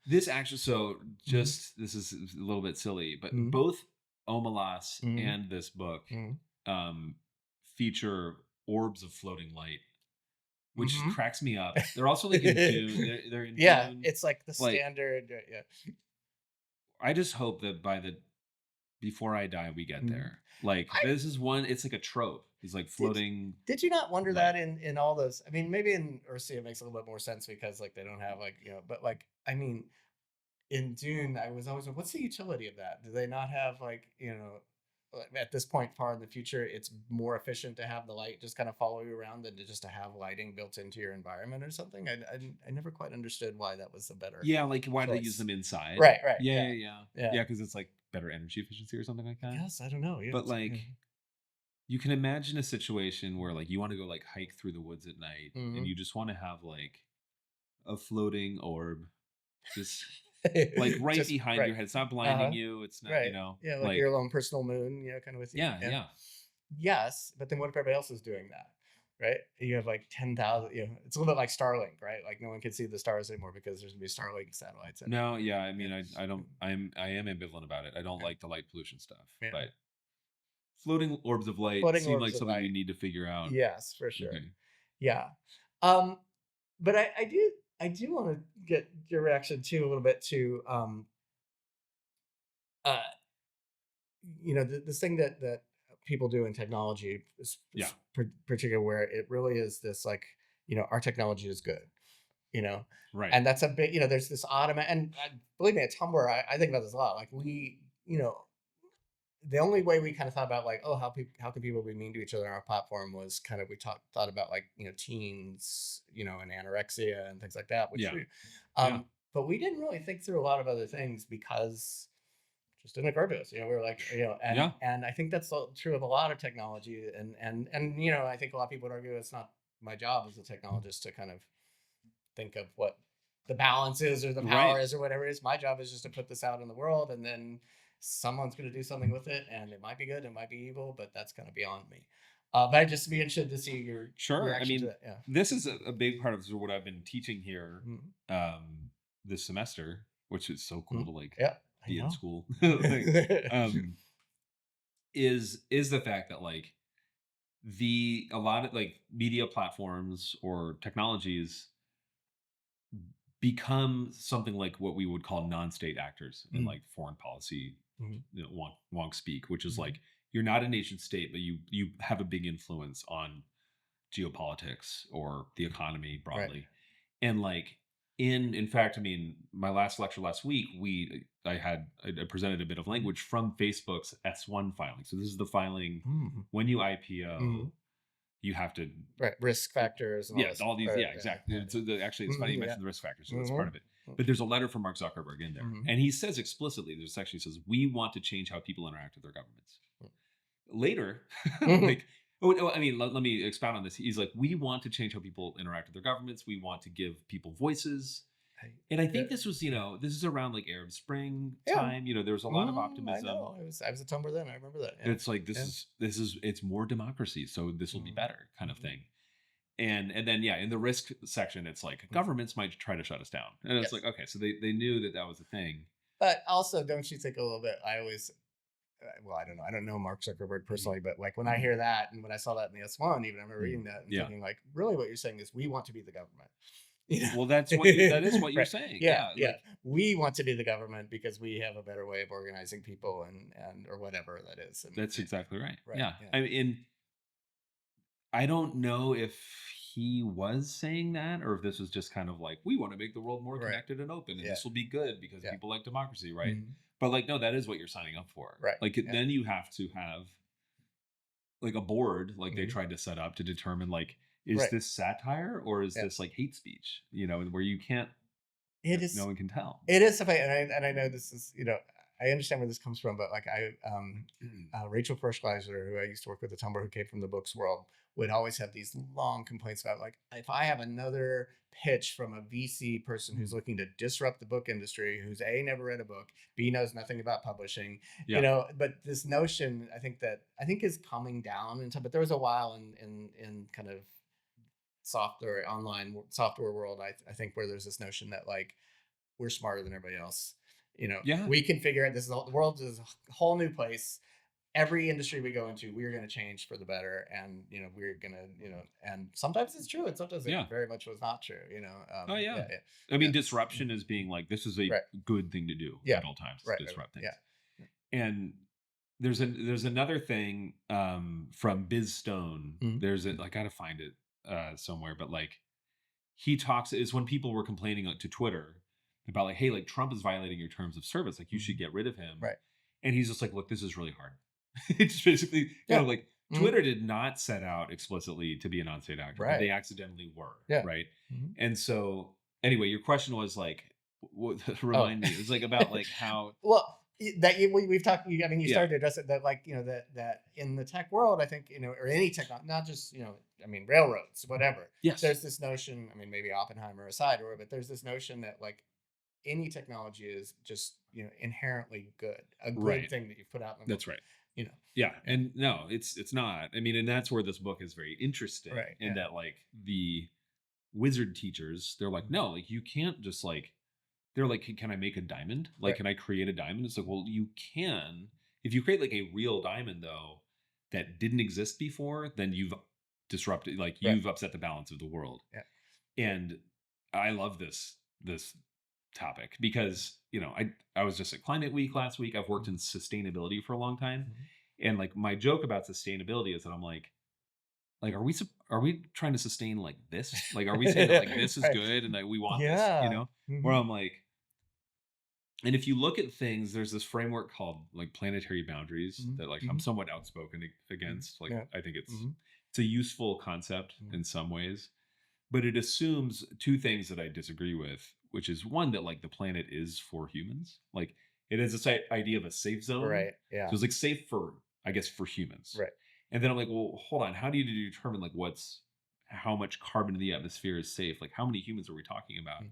This actually, so just this is a little bit silly, but both Omelas and this book feature orbs of floating light, which cracks me up. They're also like in Dune. They're in Dune. It's like the standard. I just hope that before I die, we get there. Like, this is one. It's like a trope. He's like floating. Did you not wonder that in all those? I mean, maybe in Earthsea it makes a little bit more sense, because like they don't have like, but like, I mean, in Dune, I was always like, what's the utility of that? Do they not have like, at this point far in the future, it's more efficient to have the light just kind of follow you around than to have lighting built into your environment or something? I never quite understood why that was the better. Yeah, like why do they use them inside? Right. Yeah, because it's like better energy efficiency or something like that. Yes, I don't know. But like, you can imagine a situation where like you want to go like hike through the woods at night, and you just want to have like a floating orb just like right behind your head. It's not blinding you. It's not, like your own personal moon, kind of with you. Yeah. Yes, but then what if everybody else is doing that? Right? You have like 10,000, it's a little bit like Starlink, right? Like no one can see the stars anymore because there's gonna be Starlink satellites. No, yeah. I mean, I am ambivalent about it. I don't like the light pollution stuff, but floating orbs of light seem like something we need to figure out. Yes, for sure. Okay. Yeah. Um, but I do want to get your reaction too a little bit to uh this thing that people do in technology Yeah. is particular where it really is this like our technology is good, you know Right. and that's a bit there's this automatic and believe me at Tumblr I think about this a lot like we the only way we kind of thought about like oh how can people be mean to each other on our platform was kind of we thought about like teens and anorexia and things like that which Yeah. we Yeah. but we didn't really think through a lot of other things because just didn't occur to us. We were like, and Yeah. I think that's true of a lot of technology, and I think a lot of people would argue it's not my job as a technologist to kind of think of what the balance is or the Right. power is or whatever it is. My job is just to put this out in the world, and then someone's going to do something with it, and it might be good, it might be evil, but that's kind of beyond me. But I'd just be interested to see your Sure. I reaction to mean, that. Yeah. this is a big part of what I've been teaching here Mhm. this semester, which is so cool Mhm. to like Yeah, I be in know. school. Like, um, is the fact that like a lot of like media platforms or technologies become something like what we would call non-state actors in Mhm. like foreign policy, Mhm. wonk speak, which is Mhm. like you're not a nation state, but you have a big influence on geopolitics or the economy Right. broadly. And like in fact, I mean, my last lecture last week, I presented a bit of Mhm. language from Facebook's S1 filing. So this is the filing Mhm. when you IPO, Mhm. you have to Right, risk factors and all yeah, this. all these, Right, yeah, yeah, exactly. So actually, it's funny you yeah. mentioned the risk factors, so that's part Mhm, of it. But there's a letter from Mark Zuckerberg in there, mhm, and he says explicitly, there's actually says we want to change how people interact with their governments. Later, mhm. like, I mean, let me expound on this. He's like, we want to change how people interact with their governments. We want to give people voices. I- And I Yeah, think this was, this is around like Arab Spring yeah. time. There was a lot of I optimism. know. I was a Tumblr then. I remember that. Yeah, It's like yeah. it's more democracy, so this will be Mhm, better, kind of mhm, thing. And then yeah, in the risk section, it's like mhm. governments might try to shut us down, and it's Yes, like okay, so they knew that was a thing. but also, don't you think a little bit? I always, well, I don't know. I don't know Mark Zuckerberg Mhm. personally, but like when I hear that and when I saw that in the S1, even I remember Mm. reading that and Yeah. thinking like, really, what you're saying is we want to be the government. Well, that is what you're Right. saying. Yeah, Yeah, yeah. like We want to be the government because we have a better way of organizing people and or whatever that is. And that's exactly right. right. Yeah, Yeah. I mean, I don't know if he was saying that or if this was just kind of like we want to make the world more Right. connected and open, and Yeah. this will be good because Yeah. people like democracy, right? Mhm. But like, no, that is what you're signing up for. Right. Like, Yeah. then you have to have like a board like they Mhm. tried to set up to determine like is Right. this satire or is Yeah. this like hate speech, where you can't It no is. one can tell. It is something, and I know this is I understand where this comes from, but like Rachel Ferschleiser, who I used to work with at Tumblr, who came from the books world, would always have these long complaints about like if I have another pitch from a VC person who's Mm. looking to disrupt the book industry, who's A never read a book, B knows nothing about publishing, Yeah. but this notion I think is coming down in time. But there was a while in kind of software online software world, I think where there's this notion that like we're smarter than everybody else. Yeah. We can figure out the world is a whole new place. Every industry we go into, we're going to change for the better, and we're going to, and sometimes it's true, and sometimes it Yeah. very much was not true. Oh yeah. Yeah, yeah, I yeah. mean, disruption is being like this is a Right, good thing to do yeah, at all times right, to right, right. disrupt things. Yeah. And there's another thing from Biz Stone. Mhm. There's I gotta find it somewhere, but like he talks is when people were complaining to Twitter about like, hey, like Trump is violating your terms of service, like you should Mhm. get rid of him. Right. And he's just like, look, this is really hard. It's basically kind Yeah. of like Mhm. Twitter did not set out explicitly to be a non-state actor, but Right. they accidentally were, Yeah. right? Mhm. And so anyway, your question was like, what, Oh. remind me, it was like about like how, Well, we've talked. I mean, you yeah, started to address it that like that in the tech world, I think or any tech, not just I mean railroads, whatever. yes, There's this notion. I mean, maybe Oppenheimer aside, but there's this notion that like any technology is just inherently good, a good right, thing that you put out in the world. that's right. You know, Yeah, yeah, and no, it's not. I mean, and that's where this book is very interesting right, in yeah, that like the wizard teachers, they're like, mhm, no, like you can't just like they're like, can I make a diamond? Like, right, can I create a diamond? It's like, well, you can. If you create like a real diamond though that didn't exist before, then you've disrupted, like Right. you've upset the balance of the world. Yeah. And I love this topic because, you know, I was just at Climate Week last week. I've worked in sustainability for a long time. And like my joke about sustainability is that I'm like, are we trying to sustain like this? Like, are we saying that like this is Right. good and that we want this, you Yeah. know? Where I'm like, and if you look at things, there's this framework called like planetary boundaries that like I'm somewhat outspoken against. Like Yeah. I think it's a useful concept in some ways, but it assumes two things that I disagree with, which is one, that like the planet is for humans. Like it is this idea of a safe zone. Right. Yeah. So it's like safe for, I guess, for humans. Right. And then I'm like, well, hold on. How do you determine like how much carbon in the atmosphere is safe? Like how many humans are we talking about?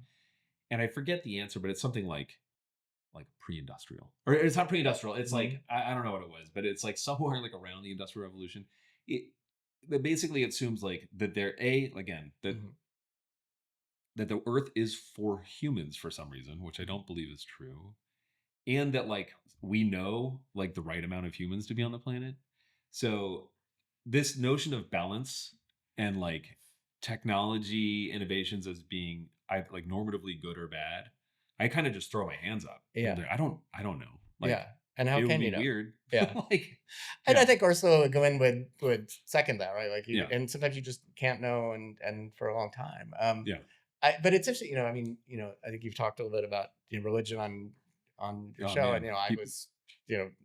And I forget the answer, but it's something like pre-industrial, or it's not pre-industrial. It's like, I don't know what it was, but it's like somewhere like around the Industrial Revolution. That basically assumes like that that the Earth is for humans for some reason, which I don't believe is true, and that like we know like the right amount of humans to be on the planet. So this notion of balance and like technology innovations as being like normatively good or bad, I kind of just throw my hands up. Yeah. I don't know. Like, yeah. And how it would can be you know? weird. Yeah. Like, and I think Ursula Guin would second that, right? Like, Yeah. and sometimes you just can't know, and for a long time. Yeah. But it's interesting, I mean, I think you've talked a little bit about religion on your show, man. and I was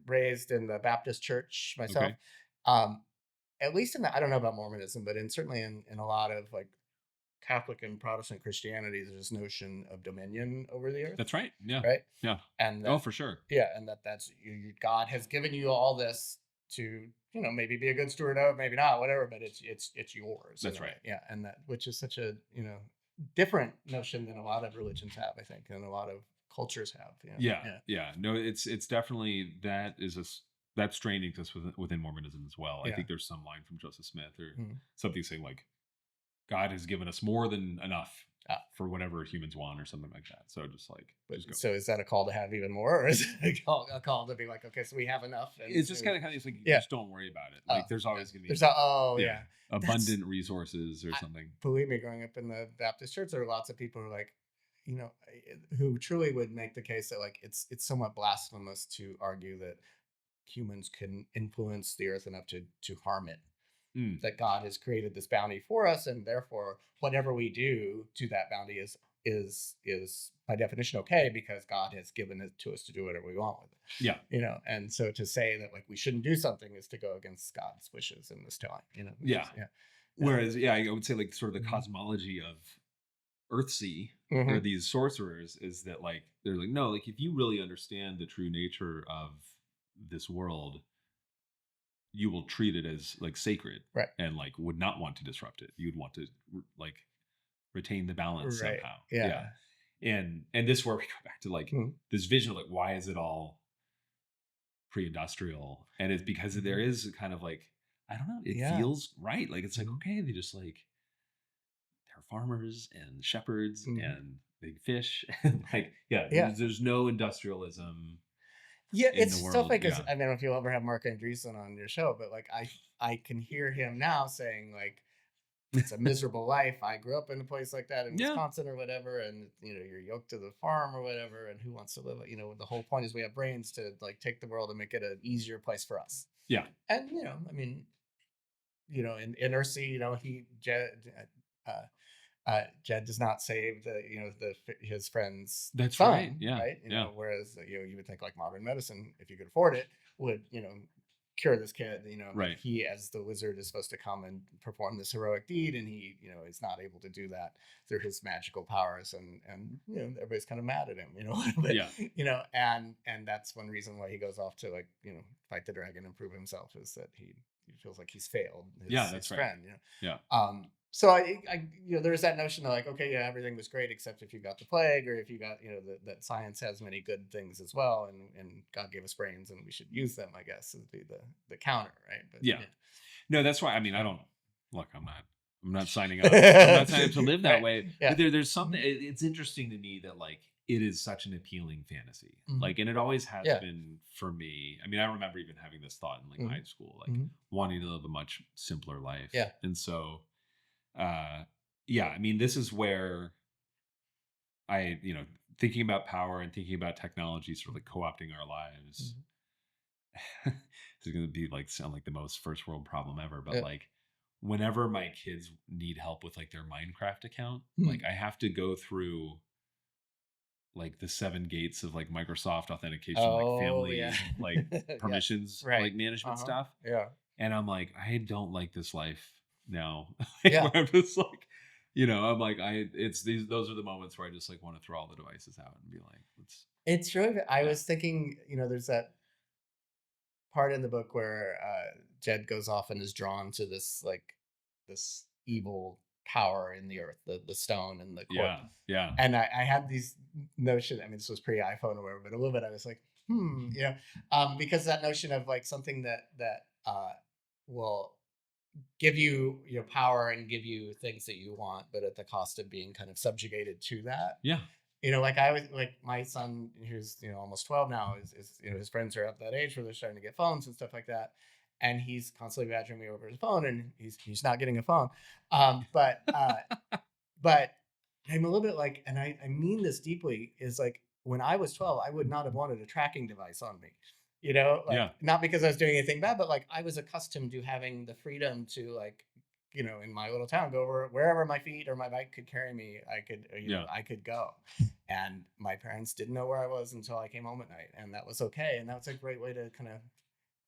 raised in the Baptist church myself. Okay. At least in the, I don't know about Mormonism, but certainly in a lot of like Catholic and Protestant Christianity, there's this notion of dominion over the earth. That's right. Yeah. Right. Yeah. And oh, for sure. Yeah, and that's God has given you all this to maybe be a good steward of, maybe not, whatever, but it's yours. That's right. Yeah, and that, which is such a different notion than a lot of religions have, I think, and a lot of cultures have. Yeah. No, it's definitely that's straining to us within Mormonism as well. I think there's some line from Joseph Smith or something saying like, God has given us more than enough for whatever humans want or something like that. So just like, just go. So is that a call to have even more, or is it a call to be like, okay, so we have enough? And it's just kind of like, just don't worry about it. Like there's always going to be abundant resources or something. Believe me, growing up in the Baptist church, there are lots of people who are like, who truly would make the case that like it's somewhat blasphemous to argue that humans can influence the earth enough to harm it. That God has created this bounty for us, and therefore whatever we do to that bounty is by definition okay, because God has given it to us to do whatever we want with it. Yeah. And so to say that like we shouldn't do something is to go against God's wishes in this telling. Yeah. Whereas I would say like sort of the cosmology of Earthsea or these sorcerers is that like they're like, no, like if you really understand the true nature of this world, you will treat it as like sacred, right? And like would not want to disrupt it. You'd want to like retain the balance somehow. Yeah. And this is where we go back to like this vision of like, why is it all pre-industrial? And it's because there is kind of like, I don't know, it feels right. Like it's like, okay, they just like they're farmers and shepherds and they fish and like there's no industrialism. Yeah, it's stuff like I don't know if you'll ever have Mark Andreessen on your show, but like I can hear him now saying like it's a miserable life. I grew up in a place like that in Wisconsin or whatever, and you're yoked to the farm or whatever, and who wants to live? The whole point is we have brains to like take the world and make it an easier place for us. Yeah, and I mean, in Earthsea, Jed does not save his friend's That's son, right. Yeah. Right. Whereas you would think like modern medicine, if you could afford it, would cure this kid. Right. He as the wizard is supposed to come and perform this heroic deed, and he is not able to do that through his magical powers, and everybody's kind of mad at him. But, and that's one reason why he goes off to like fight the dragon and prove himself, is that he feels like he's failed his friend. So I there's that notion of like, okay, everything was great except if you got the plague, or if you got that science has many good things as well, and God gave us brains and we should use them, I guess, would be the counter, right? But, no, that's why. I mean, I don't look. I'm not signing up. I'm not signing up to live that way. Yeah. But there's something. It's interesting to me that like it is such an appealing fantasy. Mhm. Like, and it always has Yeah. been for me. I mean, I remember even having this thought in like Mhm. high school, like Mhm. wanting to live a much simpler life. Yeah. And so, uh, yeah, I mean, this is where I, thinking about power and thinking about technology sort of like co-opting our lives. Mhm. This is going to be like sound like the most first world problem ever, but Yeah. like whenever my kids need help with like their Minecraft account, Mhm. like I have to go through like the 7 gates of like Microsoft authentication, like Oh, yeah. family, like Yes. permissions, Right. like management Uh-huh. stuff. Yeah. And I'm like, I don't like this life now. Yeah. Where I'm just like, I'm like, it's those are the moments where I just like want to throw all the devices out and be like, let's, It's really, I yeah, was thinking, there's that part in the book where Jed goes off and is drawn to this evil power in the earth, the stone and the court. yeah, And I had these notion. I mean, this was pre iPhone or whatever, but a little bit I was like, because that notion of like something that will give you your power and give you things that you want, but at the cost of being kind of subjugated to that. yeah, Like I was like my son, who's almost 12 now, is his friends are at that age where they're starting to get phones and stuff like that, and he's constantly badgering me over his phone, and he's not getting a phone, but I'm a little bit like, and I mean this deeply, is like when I was 12, I would not have wanted a tracking device on me. Like yeah, not because I was doing anything bad, but like I was accustomed to having the freedom to like, in my little town, go over wherever my feet or my bike could carry me. I could, yeah, I could go. And my parents didn't know where I was until I came home at night, and that was okay. And that's a great way to kind of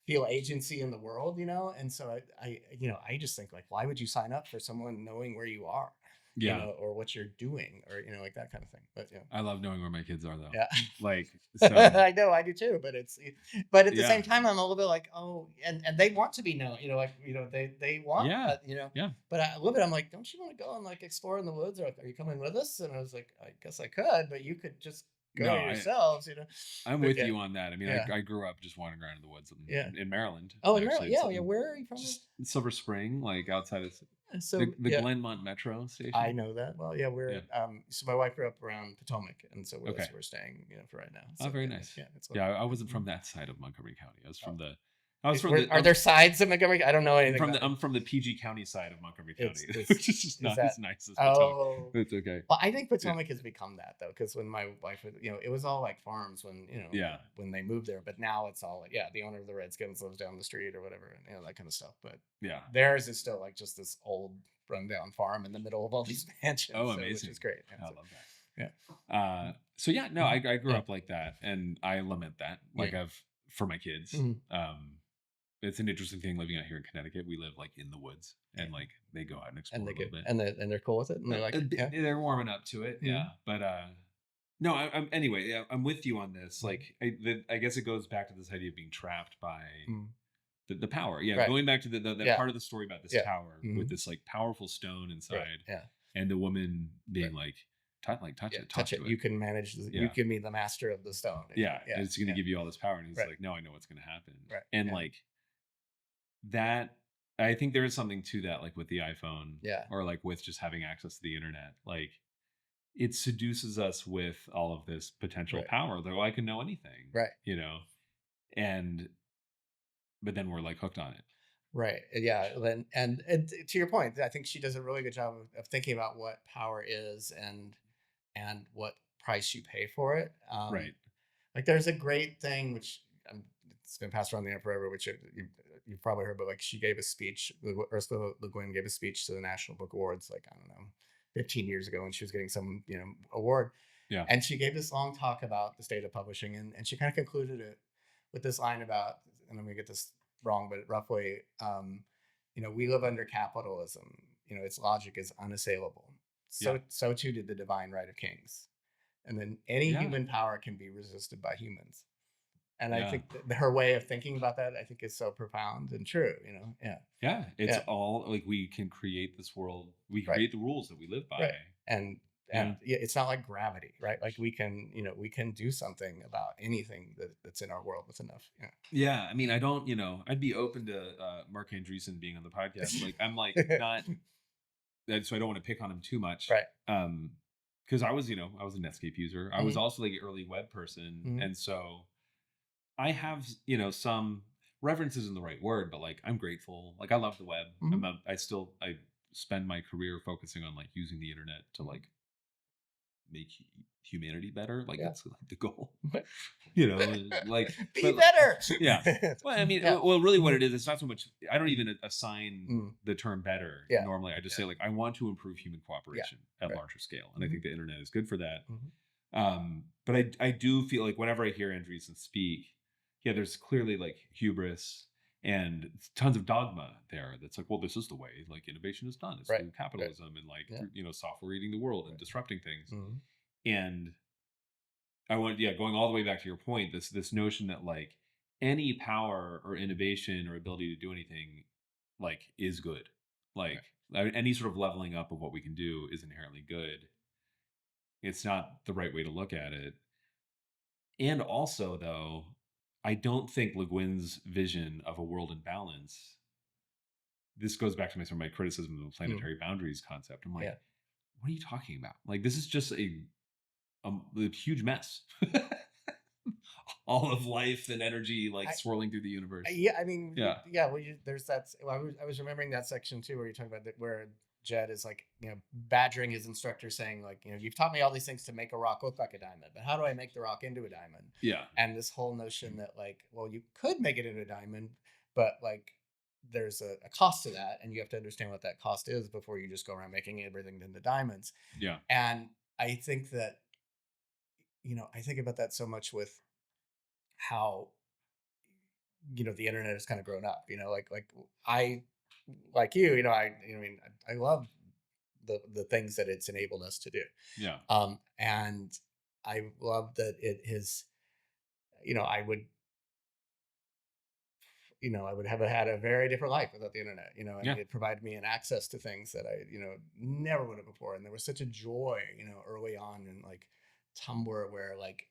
feel agency in the world. And so I just think like, why would you sign up for someone knowing where you are, yeah. or what you're doing, or like that kind of thing. But I love knowing where my kids are though. yeah, Like, so I know I do too. But at the yeah, same time, I'm a little bit like, oh, and they want to be known, like they want, yeah, yeah. But a little bit, I'm like, don't you want to go and like explore in the woods, or like, are you coming with us? And I was like, I guess I could, but you could just No, go yourselves. I'm But with yeah, you on that. I mean, yeah, I grew up just wandering around in the woods yeah. in Maryland, Oh, in Maryland, actually. yeah, yeah. Where are you from? Just in Silver Spring, like outside of So the yeah, Glenmont Metro I station. know that. Well, yeah, Yeah. so my wife grew up around Potomac, and so Okay. that's where we're staying, for right now. So Oh, very yeah, nice. yeah, it's Yeah, I wasn't from that side of Montgomery County. I was oh. from the. I was from the. Are there sides of Montgomery? I don't know anything about it. I'm from the PG County side of Montgomery County, It's which is just is not that as nice as Potomac. oh It's okay. well, I think Yeah. Potomac has become that though, because when my wife was, it was all like farms when Yeah. when they moved there, but now it's all like, yeah, the owner of the Redskins lives down the street or whatever, and that kind of stuff. But Yeah. theirs is still like just this old rundown farm in the middle of all these mansions. Oh, so, amazing. which is great. I love that. Yeah. So yeah, no, I grew Yeah. up like that, and I lament that. Like Yeah. I've for my kids. Mhm. It's an interesting thing living out here in Connecticut. We live like in the woods, and like they go out and explore And a they little get bit. and they're cool with it, and they like it. Yeah. They're warming up to it, yeah. But no, I'm anyway. Yeah, I'm with you on this. Like, I guess it goes back to this idea of being trapped by Mhm. the power. Yeah, Right. going back to that Yeah. part of the story about this Yeah. tower with this like powerful stone Right. inside, Yeah. and the woman being Right. like, touch Yeah. it, Touch talk it. to You it. can manage. You Yeah. give me the master of the stone. Yeah, Yeah. it's going to Yeah. give you all this power, and he's Right. like, no, I know what's going to happen, Right. and Yeah. like that. I think there is something to that, like with the iPhone, Yeah. or like with just having access to the internet, like it seduces us with all of this potential Right. power. Though I can know anything, Right. and but then we're like hooked on it. Right. Yeah. And to your point, I think she does a really good job of thinking about what power is and what price you pay for it. Right. Like there's a great thing which it's been passed around the internet forever, which you've probably heard, but like she gave a speech. Ursula Le Guin gave a speech to the National Book Awards, like I don't know, 15 years ago, when she was getting some award. Yeah. And she gave this long talk about the state of publishing, and she kind of concluded it with this line about, and I'm gonna get this wrong, but roughly, we live under capitalism. Its logic is unassailable. So too did the divine right of kings. And then any Yeah. human power can be resisted by humans. And I Yeah. think her way of thinking about that, I think, is so profound and true. Yeah. Yeah. It's Yeah. all like we can create this world. We Right. create the rules that we live by. Right. And Yeah. it's not like gravity, right? Like we can do something about anything that's in our world with enough. Yeah. Yeah. I mean, I don't, I'd be open to Mark Andreessen being on the podcast. Like, I'm like not that, so I don't want to pick on him too much. Right. because I was a Netscape user. I was also like an early web person, and so I have some reverence isn't the right word, but like I'm grateful. Like I love the web. I spend my career focusing on like using the internet to like make humanity better. Like that's like the goal. Like be better. Yeah. Well, I mean, well, really, what it is, it's not so much. I don't even assign the term "better" normally. I just say like I want to improve human cooperation at larger scale, and I think the internet is good for that. But I do feel like whenever I hear Andreessen speak, there's clearly like hubris and tons of dogma there. That's like, well, this is the way like innovation is done. It's through capitalism and like software eating the world and disrupting things. And I want, going all the way back to your point, this notion that like any power or innovation or ability to do anything like is good. Like any sort of leveling up of what we can do is inherently good. It's not the right way to look at it. And also, though, I don't think Le Guin's vision of a world in balance. This goes back to my criticism of the planetary boundaries concept. I'm like, what are you talking about? Like, this is just a huge mess. All of life and energy like swirling through the universe. I mean, well, there's that. Well, I was remembering that section too, where you're talking about that, where Jed is like, badgering his instructor, saying like, you've taught me all these things to make a rock look like a diamond, but how do I make the rock into a diamond? Yeah. And this whole notion that like, well, you could make it into a diamond, but like there's a cost to that, and you have to understand what that cost is before you just go around making everything into diamonds. Yeah. And I think that, I think about that so much with how the internet has kind of grown up, like I like I love the things that it's enabled us to do. And I love that it is, I would have had a very different life without the internet, and it provided me an access to things that I never would have before. And there was such a joy early on in like Tumblr, where like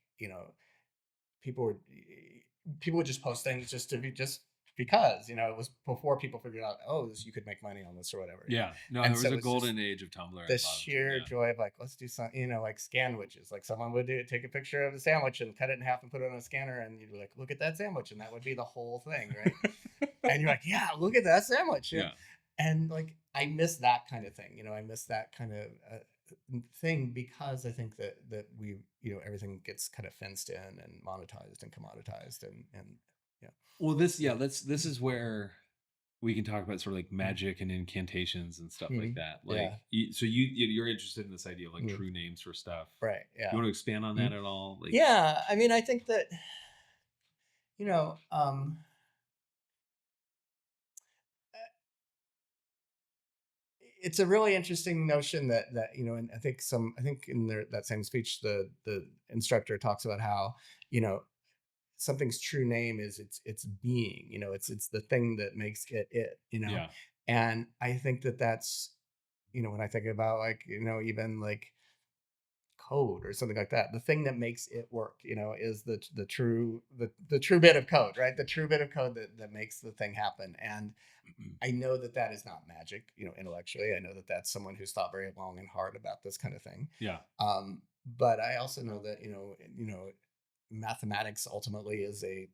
people would just post things just because it was before people figured out, you could make money on this or whatever. No, and there was a golden age of Tumblr. This sheer joy of like, let's do some, like sandwiches. Like someone would take a picture of a sandwich and cut it in half and put it on a scanner, and you'd be like, look at that sandwich, and that would be the whole thing, right? And you're like, look at that sandwich. And like I miss that kind of thing. I miss that kind of thing, because I think that we everything gets kind of fenced in and monetized and commoditized and well, this is where we can talk about sort of like magic and incantations and stuff like that. Like so you're interested in this idea of like true names for stuff, right? Yeah. You want to expand on that at all? Like, I mean, I think that it's a really interesting notion that and I think in that same speech the instructor talks about how something's true name is its being, it's the thing that makes it and I think that's when I think about like even like code or something like that, the thing that makes it work is the true bit of code, right? The true bit of code that makes the thing happen. And I know that is not magic, intellectually. I know that that's someone who's thought very long and hard about this kind of thing. But I also know that mathematics ultimately is I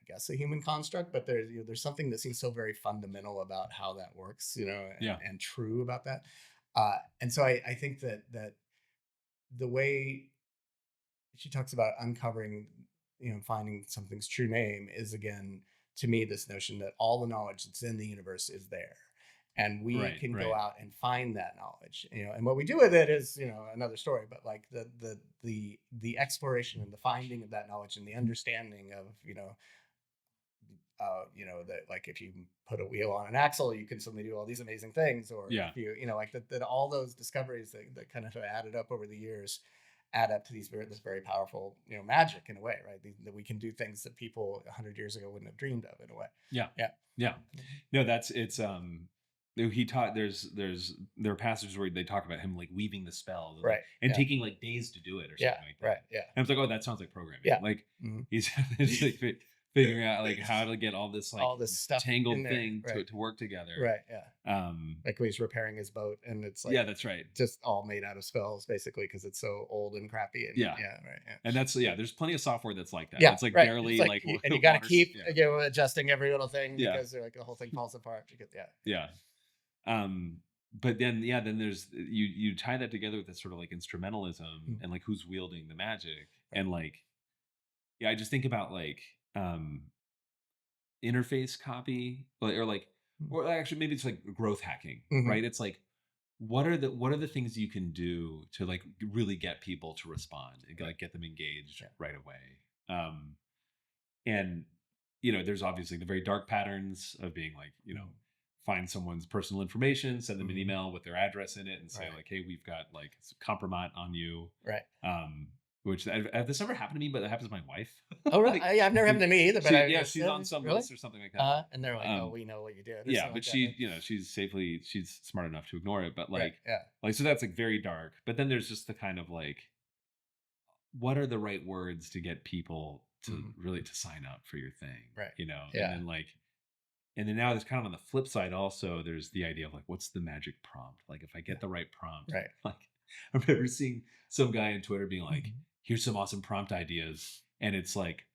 guess a human construct, but there's something that seems so very fundamental about how that works, and true about that. And so I think that the way she talks about uncovering, finding something's true name is, again, to me, this notion that all the knowledge that's in the universe is there. And we can go out and find that knowledge, and what we do with it is, another story. But like the exploration and the finding of that knowledge and the understanding of, that like if you put a wheel on an axle, you can suddenly do all these amazing things, or if you, like that all those discoveries that kind of added up over the years add up to this very powerful, magic in a way, right? That we can do things that people 100 years ago wouldn't have dreamed of in a way. No, he taught there are passages where they talk about him like weaving the spell, right, and taking like days to do it or something like that. Right. And I was like, that sounds like programming. Like he's like figuring out like how to get all this stuff tangled in there. thing Right. to work together. Right. Yeah. Like when he's repairing his boat, and it's like, yeah, that's right. just all made out of spells, basically, because it's so old and crappy. And Yeah. Right. Yeah. And that's there's plenty of software that's like that. Yeah, It's like right. barely It's like and you got to water- keep yeah. adjusting every little thing, Yeah. because the whole thing falls apart. Yeah. But then then there's you tie that together with this sort of like instrumentalism and like who's wielding the magic. And like I just think about like interface copy, or like, or actually maybe it's like growth hacking, right? It's like what are the things you can do to like really get people to respond and like get them engaged right away. And there's obviously the very dark patterns of being like, find someone's personal information, send them an email with their address in it, and say like, hey, we've got like compromise on you. Right. Which has this ever happened to me? But it happens to my wife. Oh, really? Like, I've never happened to me either. But she's on some list or something like that. And they're like, oh, we know what you did. Yeah, but she's smart enough to ignore it. But like, right. So that's like very dark. But then there's just the kind of like, what are the right words to get people to really to sign up for your thing, right? And then now there's kind of on the flip side also, there's the idea of like, what's the magic prompt? Like if I get the right prompt, right? Like I remember seeing some guy on Twitter being like, here's some awesome prompt ideas, and it's like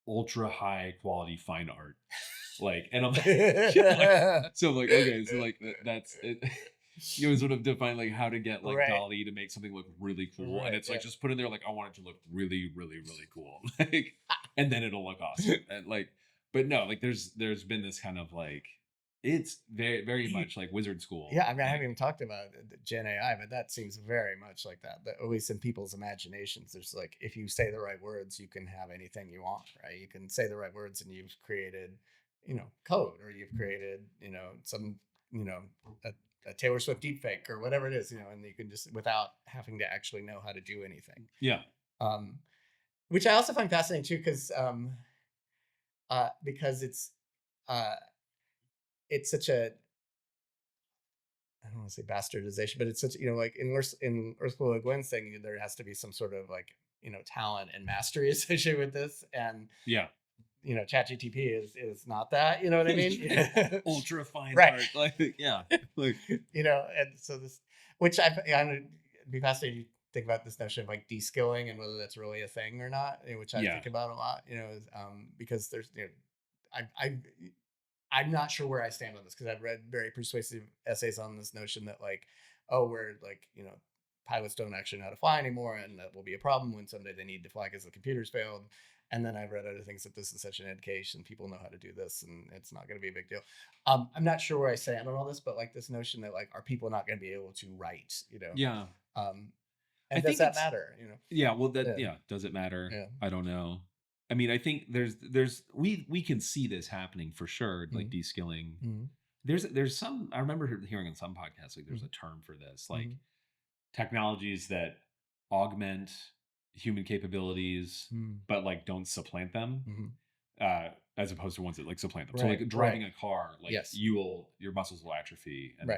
ultra high quality fine art, like, and I'm like, so I'm like, okay, so like that's it. You know, sort of define like how to get like Dolly to make something look really cool, and it's like just put in there like, I want it to look really, really, really cool, like, and then it'll look awesome, and like, but no, like there's been this kind of like, it's very, very much like wizard school. Yeah, I mean, I haven't even talked about Gen AI, but that seems very much like that. At least in people's imaginations, there's like, if you say the right words, you can have anything you want, right? You can say the right words, and you've created, code, or you've created, some, a Taylor Swift deepfake or whatever it is, and you can just, without having to actually know how to do anything. Yeah. Which I also find fascinating too, because it's such a, I don't want to say bastardization, but it's such, like in Ursula Guin's thing, there has to be some sort of like, talent and mastery associated with this. And ChatGPT is not that, you know what I mean? Ultra fine right. art, like, like, and so this, which I'd be fascinated to think about this notion of like de-skilling and whether that's really a thing or not, which I think about a lot, because there's, I'm not sure where I stand on this, because I've read very persuasive essays on this notion that like, oh, we're like, pilots don't actually know how to fly anymore, and that will be a problem when someday they need to fly because the computers failed. And then I've read other things that this is such an education, people know how to do this, and it's not going to be a big deal. I'm not sure where I stand on all this, but like this notion that like, are people not going to be able to write, Yeah. And does that matter? Yeah. Well, does it matter? Yeah. I don't know. I mean, I think we can see this happening for sure, like de-skilling. There's some, I remember hearing on some podcasts, like there's a term for this, like technologies that augment human capabilities, but like don't supplant them, as opposed to ones that like supplant them. So like driving a car, like your muscles will atrophy, and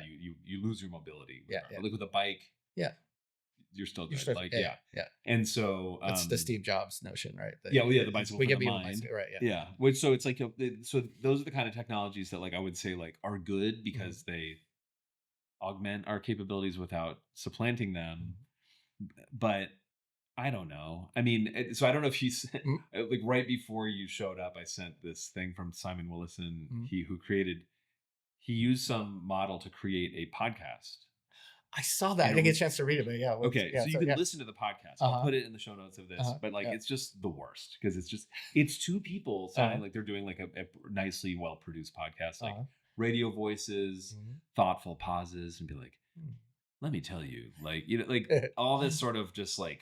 you lose your mobility. But like with a bike, you're still good. And so that's the Steve Jobs notion, right? The bicycle for the mind, right? Which, so it's like, so those are the kind of technologies that like I would say like are good because they augment our capabilities without supplanting them. But I don't know. I mean, so I don't know if he's like right before you showed up, I sent this thing from Simon Willison. He used some model to create a podcast. I saw that. I didn't get a chance to read it, but okay. So you can listen to the podcast. I'll put it in the show notes of this, but like, it's just the worst, because it's two people sounding like they're doing like a nicely well-produced podcast, like radio voices, thoughtful pauses, and be like, let me tell you, like, like all this sort of just like,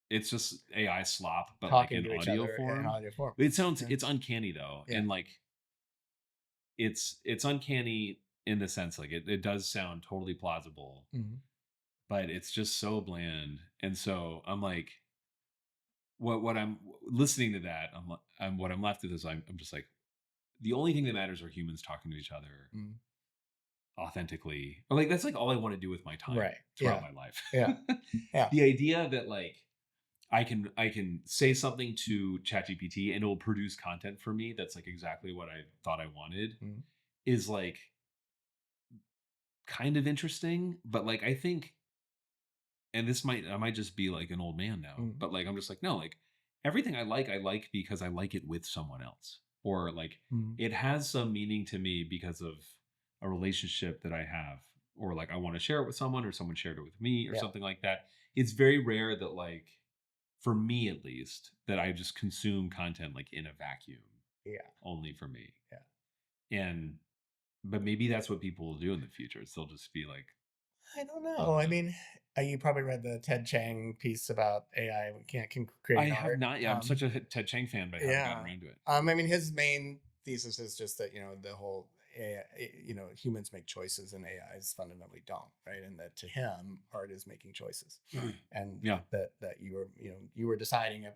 it's just AI slop, but talking like in audio form. It sounds, it's uncanny though. And like, it's uncanny in the sense, like it does sound totally plausible, but it's just so bland. And so I'm like, what I'm listening to that, what I'm left with is I'm just like, the only thing that matters are humans talking to each other authentically. Or like, that's like all I want to do with my time throughout my life. The idea that like I can say something to ChatGPT and it'll produce content for me that's like exactly what I thought I wanted, Mm, is like kind of interesting. But like I think, and I might just be like an old man now, mm, but like I'm just like, no, like everything I like because I like it with someone else. Or like mm. it has some meaning to me because of a relationship that I have. Or like I want to share it with someone or someone shared it with me or Yeah, something like that. It's very rare that like, for me at least, that I just consume content like in a vacuum yeah, only for me. yeah. And but maybe that's what people will do in the future. They'll just be like, I don't I know. don't I know. mean, you probably read the Ted Chiang piece about AI can I create have art. not. Yeah, I'm such a Ted Chiang fan, but I haven't gotten Yeah. around to it. I mean, his main thesis is just that, the whole AI, humans make choices and AIs fundamentally don't, right? And that to him, art is making choices, and Yeah, that you were deciding,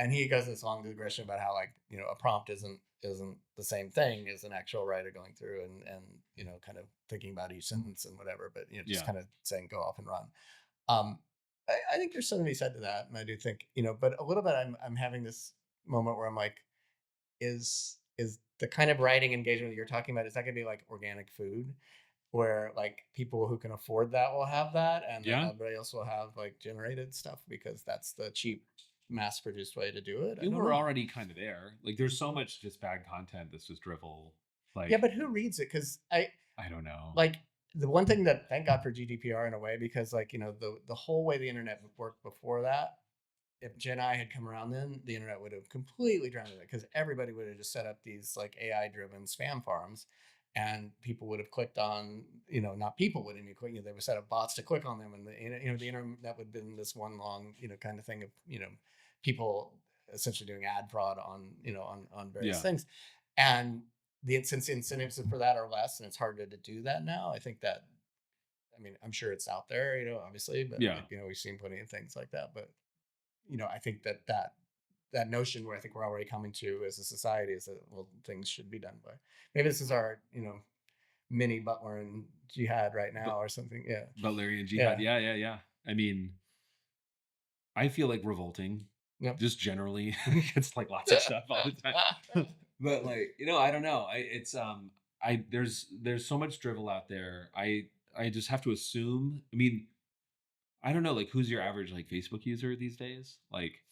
and he goes this long digression about how, like, a prompt isn't the same thing as an actual writer going through and kind of thinking about each sentence and whatever, but just yeah. kind of saying go off and run. um I think there's something to be said to that, and I do think, but a little bit, I'm having this moment where I'm like, is the kind of writing engagement that you're talking about, is that going to be like organic food, where like people who can afford that will have that, and then Yeah. everybody else will have like generated stuff because that's the cheap mass produced way to do it? I You don't were know. already kind of there. Like, there's so much just bad content that's just drivel. Yeah, Like, but who reads it? Because I don't know. like, the one thing that, thank God for GDPR in a way, because like, the whole way the internet worked before that, if Gen I had come around, then the internet would have completely drowned in it, because everybody would have just set up these like AI driven spam farms, and people would have clicked on, not people wouldn't even click, they would set up bots to click on them, and the internet would have been this one long, kind of thing of, people essentially doing ad fraud on, on various Yeah. things. And since the incentives for that are less and it's harder to do that now, I think that, I mean, I'm sure it's out there, obviously, but Yeah. like, we've seen plenty of things like that. But I think that notion where I think we're already coming to as a society is that, well, things should be done by, maybe this is our, mini Butler and Jihad right now But or something. Yeah. Butlerian jihad. Yeah. Yeah, yeah, yeah. I mean, I feel like revolting Yep. just generally against like lots of stuff all the time. But like, I don't know. I there's so much drivel out there. I just have to assume. I mean, I don't know, like who's your average like Facebook user these days? Like,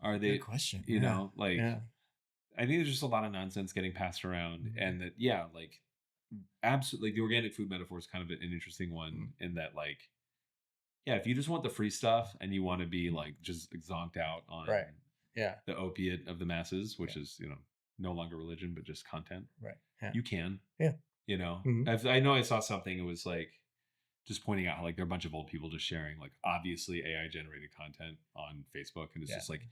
are Good they, question. Yeah. like, Yeah. I think there's just a lot of nonsense getting passed around, Mhm. and that, yeah, like absolutely, the organic food metaphor is kind of an interesting one Mhm. in that, like, yeah, if you just want the free stuff and you want to be like just zonked out on Right. Yeah. the opiate of the masses, Yeah. which is, no longer religion, but just content, Right. Yeah. you can, Yeah. Hmm. I know I saw something, it was like just pointing out how like there are a bunch of old people just sharing like obviously AI generated content on Facebook, and it's Yeah. just like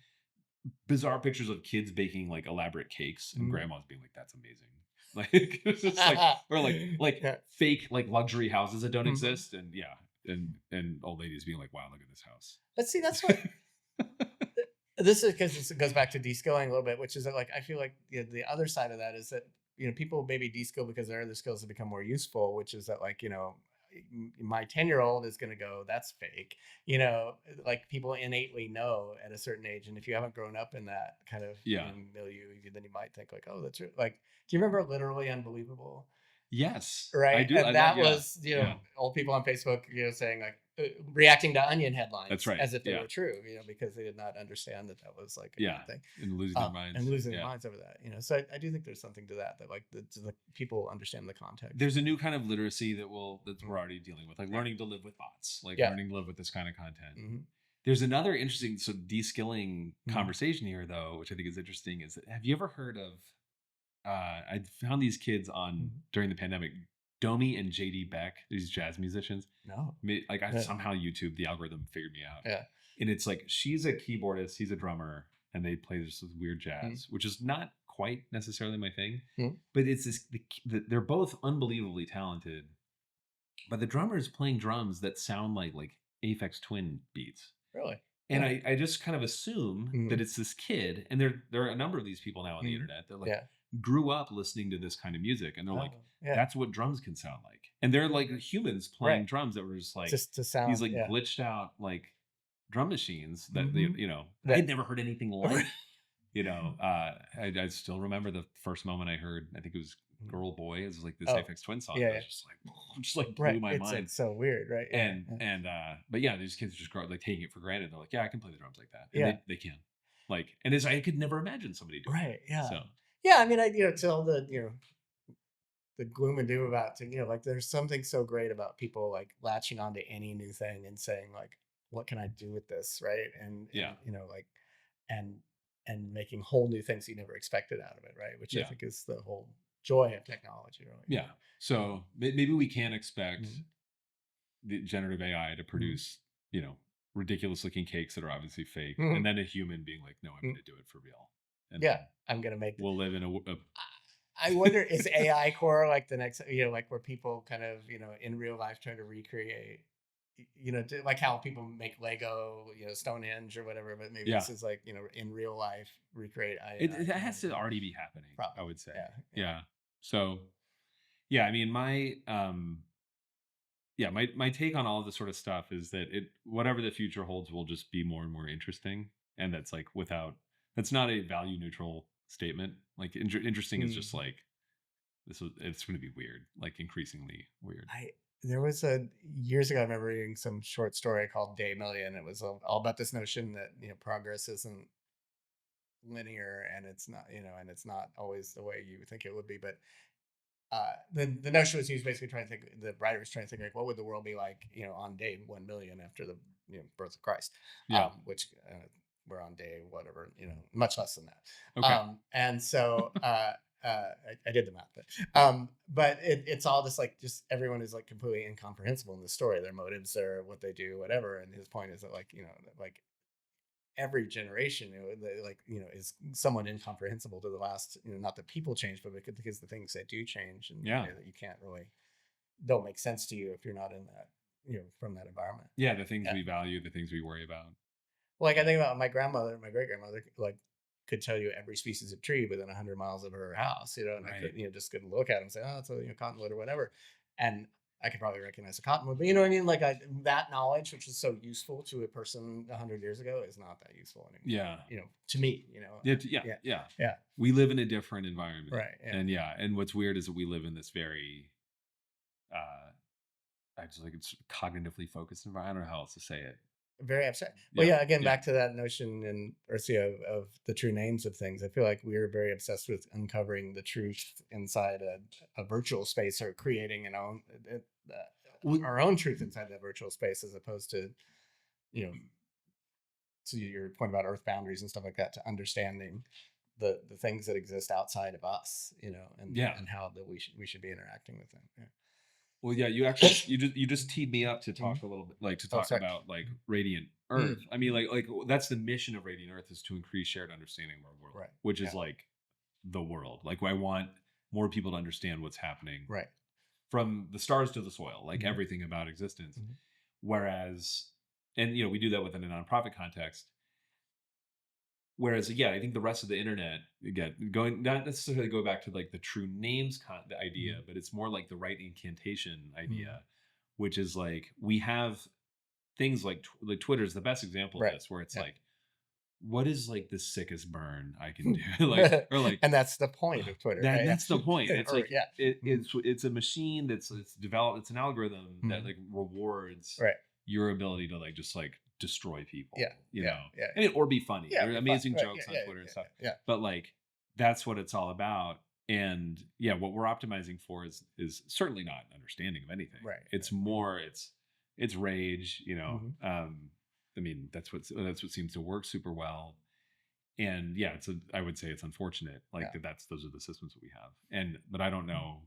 bizarre pictures of kids baking like elaborate cakes and Mhm. grandmas being like, that's amazing. Like it's just like, or like Yeah. fake like luxury houses that don't Mhm. exist, and yeah, and old ladies being like, wow, look at this house. But see, that's what this is, because it goes back to de-skilling a little bit, which is that, like, I feel like the other side of that is that, people maybe de-skill because their other skills have become more useful, which is that, like, my 10-year-old is going to go, that's fake, like, people innately know at a certain age, and if you haven't grown up in that kind of, Yeah. milieu, then you might think like, oh, that's true. Like, do you remember Literally Unbelievable? Yes, I Right, do. and That, that yeah, was, yeah, old people on Facebook, saying like, reacting to Onion that's headlines right. as if they Yeah, were true, because they did not understand that that was like a yeah, good thing, and losing their and minds. losing their Yeah, minds over that. So I do think there's something to that, like the people understand the context. there's a new kind of literacy that Mm, we're already dealing with, like right. learning to live with bots, like Yeah. learning to live with this kind of content. Hmm. There's another interesting de-skilling Hmm. conversation here, though, which I think is interesting. Is that, have you ever heard of? I found these kids on Hmm. during the pandemic, Domi and JD Beck, these jazz musicians. No. Like I Yeah. somehow YouTube, the algorithm figured me out, Yeah. and it's like she's a keyboardist, he's a drummer, and they play this weird Mm. jazz, which is not quite necessarily my thing, Mm. but it's they're both unbelievably talented, but the drummer is playing drums that sound like Aphex Twin beats. Really? And Huh. I just kind of assume that Mm. it's this kid, and there are a number of these people now on the Mm. internet that like Yeah. grew up listening to this kind of music, and they're like, Oh, yeah. that's what drums can sound like. And they're like humans Right. playing drums that were just like Just to these sound. like Yeah. glitched out like drum machines that Mhm. I had That never heard anything like. I still remember the first moment I heard. I think it was "Girl Boy." It was like this Oh, Aphex Twin song. yeah, That yeah. was just like just like Right. blew my It's mind. like so weird, right? Yeah. But yeah, these kids just grow up like taking it for granted. They're like, yeah, I can play the drums like that, and Yeah. they can. Like, and it's I could never imagine somebody doing Right. it. Yeah. So Yeah. I mean, tell the gloom and doom about like there's something so great about people like latching onto any new thing and saying like, what can I do with this? Right. yeah, Like, and, and making whole new things you never expected out of it. Right. Which I yeah, think is the whole joy of technology, really. yeah. So maybe we can expect Mhm. the generative AI to Mhm. produce, ridiculous looking cakes that are obviously fake, and Mhm. then a human being like, no, I'm Mhm. going to do it for real, and Yeah. then I'm going to make we'll live in a I wonder, is AI core like the next, like where people kind of, in real life try to recreate, like how people make Lego, Stonehenge or whatever, but maybe yeah. this is like, in real life recreate It AI kind has of to thing. already be happening, I Probably. would say. Yeah. Yeah. Yeah. So yeah, I mean, my take on all of this sort of stuff is that whatever the future holds will just be more and more interesting, and that's not a value neutral statement. Like interesting is just Mm. like it's going to be weird, like increasingly weird. There was years ago, I remember reading some short story called Day Million. It was all about this notion that, progress isn't linear and it's not, and it's not always the way you think it would be. But the notion was he was basically trying to think, the writer was trying to think like what would the world be like on day 1 million after the birth of Christ, Yeah. which we're on day whatever, much less than that. Okay. And so I did the math, but it's all just like just everyone is like completely incomprehensible in the story, their motives, their what they do, whatever. And his point is that like like every generation, like is somewhat incomprehensible to the last, not that people change, but because the things that do change, and Yeah. that you can't really don't make sense to you if you're not in that, from that environment. Yeah. The things Yeah. we value, the things we worry about. Like I think about my grandmother, my great grandmother, like could tell you every species of tree within 100 miles of her house, and I Right. could, just could look at it and say, oh, it's a cottonwood or whatever, and I could probably recognize a cottonwood, but you know what I mean? Like that knowledge, which is so useful to a person 100 years ago, is not that useful anymore. Yeah. To me, Yeah. yeah, Yeah. yeah, We live in a different environment. right, yeah, And what's weird is that we live in this very uh I just like it's cognitively focused environment. I don't know how else to say it. very abstract. Well, Yeah. yeah, again, Yeah. back to that notion in Earthsea of the true names of things. I feel like we're very obsessed with uncovering the truth inside a virtual space, or creating Well, our own truth inside that virtual space, as opposed to, you know, to your point about earth boundaries and stuff like that, to understanding the things that exist outside of us, yeah. and how that we should be interacting with them. Yeah. Well, yeah, you actually you just teed me up to talk Mhm. a little bit, like to Oh, talk sorry. about like Radiant Earth. Mm. I mean, like that's the mission of Radiant Earth, is to increase shared understanding of our world, Right. which is Yeah. like the world. Like I want more people to understand what's happening Right. from the stars to the soil, like Mhm. everything about existence. Mhm. Whereas, and we do that within a nonprofit context. Whereas, yeah, I think the rest of the internet, again, going not necessarily go back to like the true names the idea, Mhm. but it's more like the right incantation Mhm. idea, which is like we have things like like Twitter is the best example of Right. this, where it's Yeah. like, what is like the sickest burn I can do, like or like And that's the point of Twitter, right? that's the point. Yeah. It's Or like yeah. Mhm. it's a machine it's developed. It's an algorithm that Mhm. like rewards Right. your ability to like just like destroy people, Yeah. Yeah. Yeah. I mean, or be funny. Yeah. There are Be fun. amazing Right. Yeah. jokes on Yeah. Twitter and Yeah. stuff, Yeah. but like that's what it's all about. And yeah, what we're optimizing for is certainly not understanding of anything. Right. It's Right. more it's rage. Mhm. I mean, that's what seems to work super well. And yeah, I would say it's unfortunate, like Yeah. those are the systems that we have, but I don't know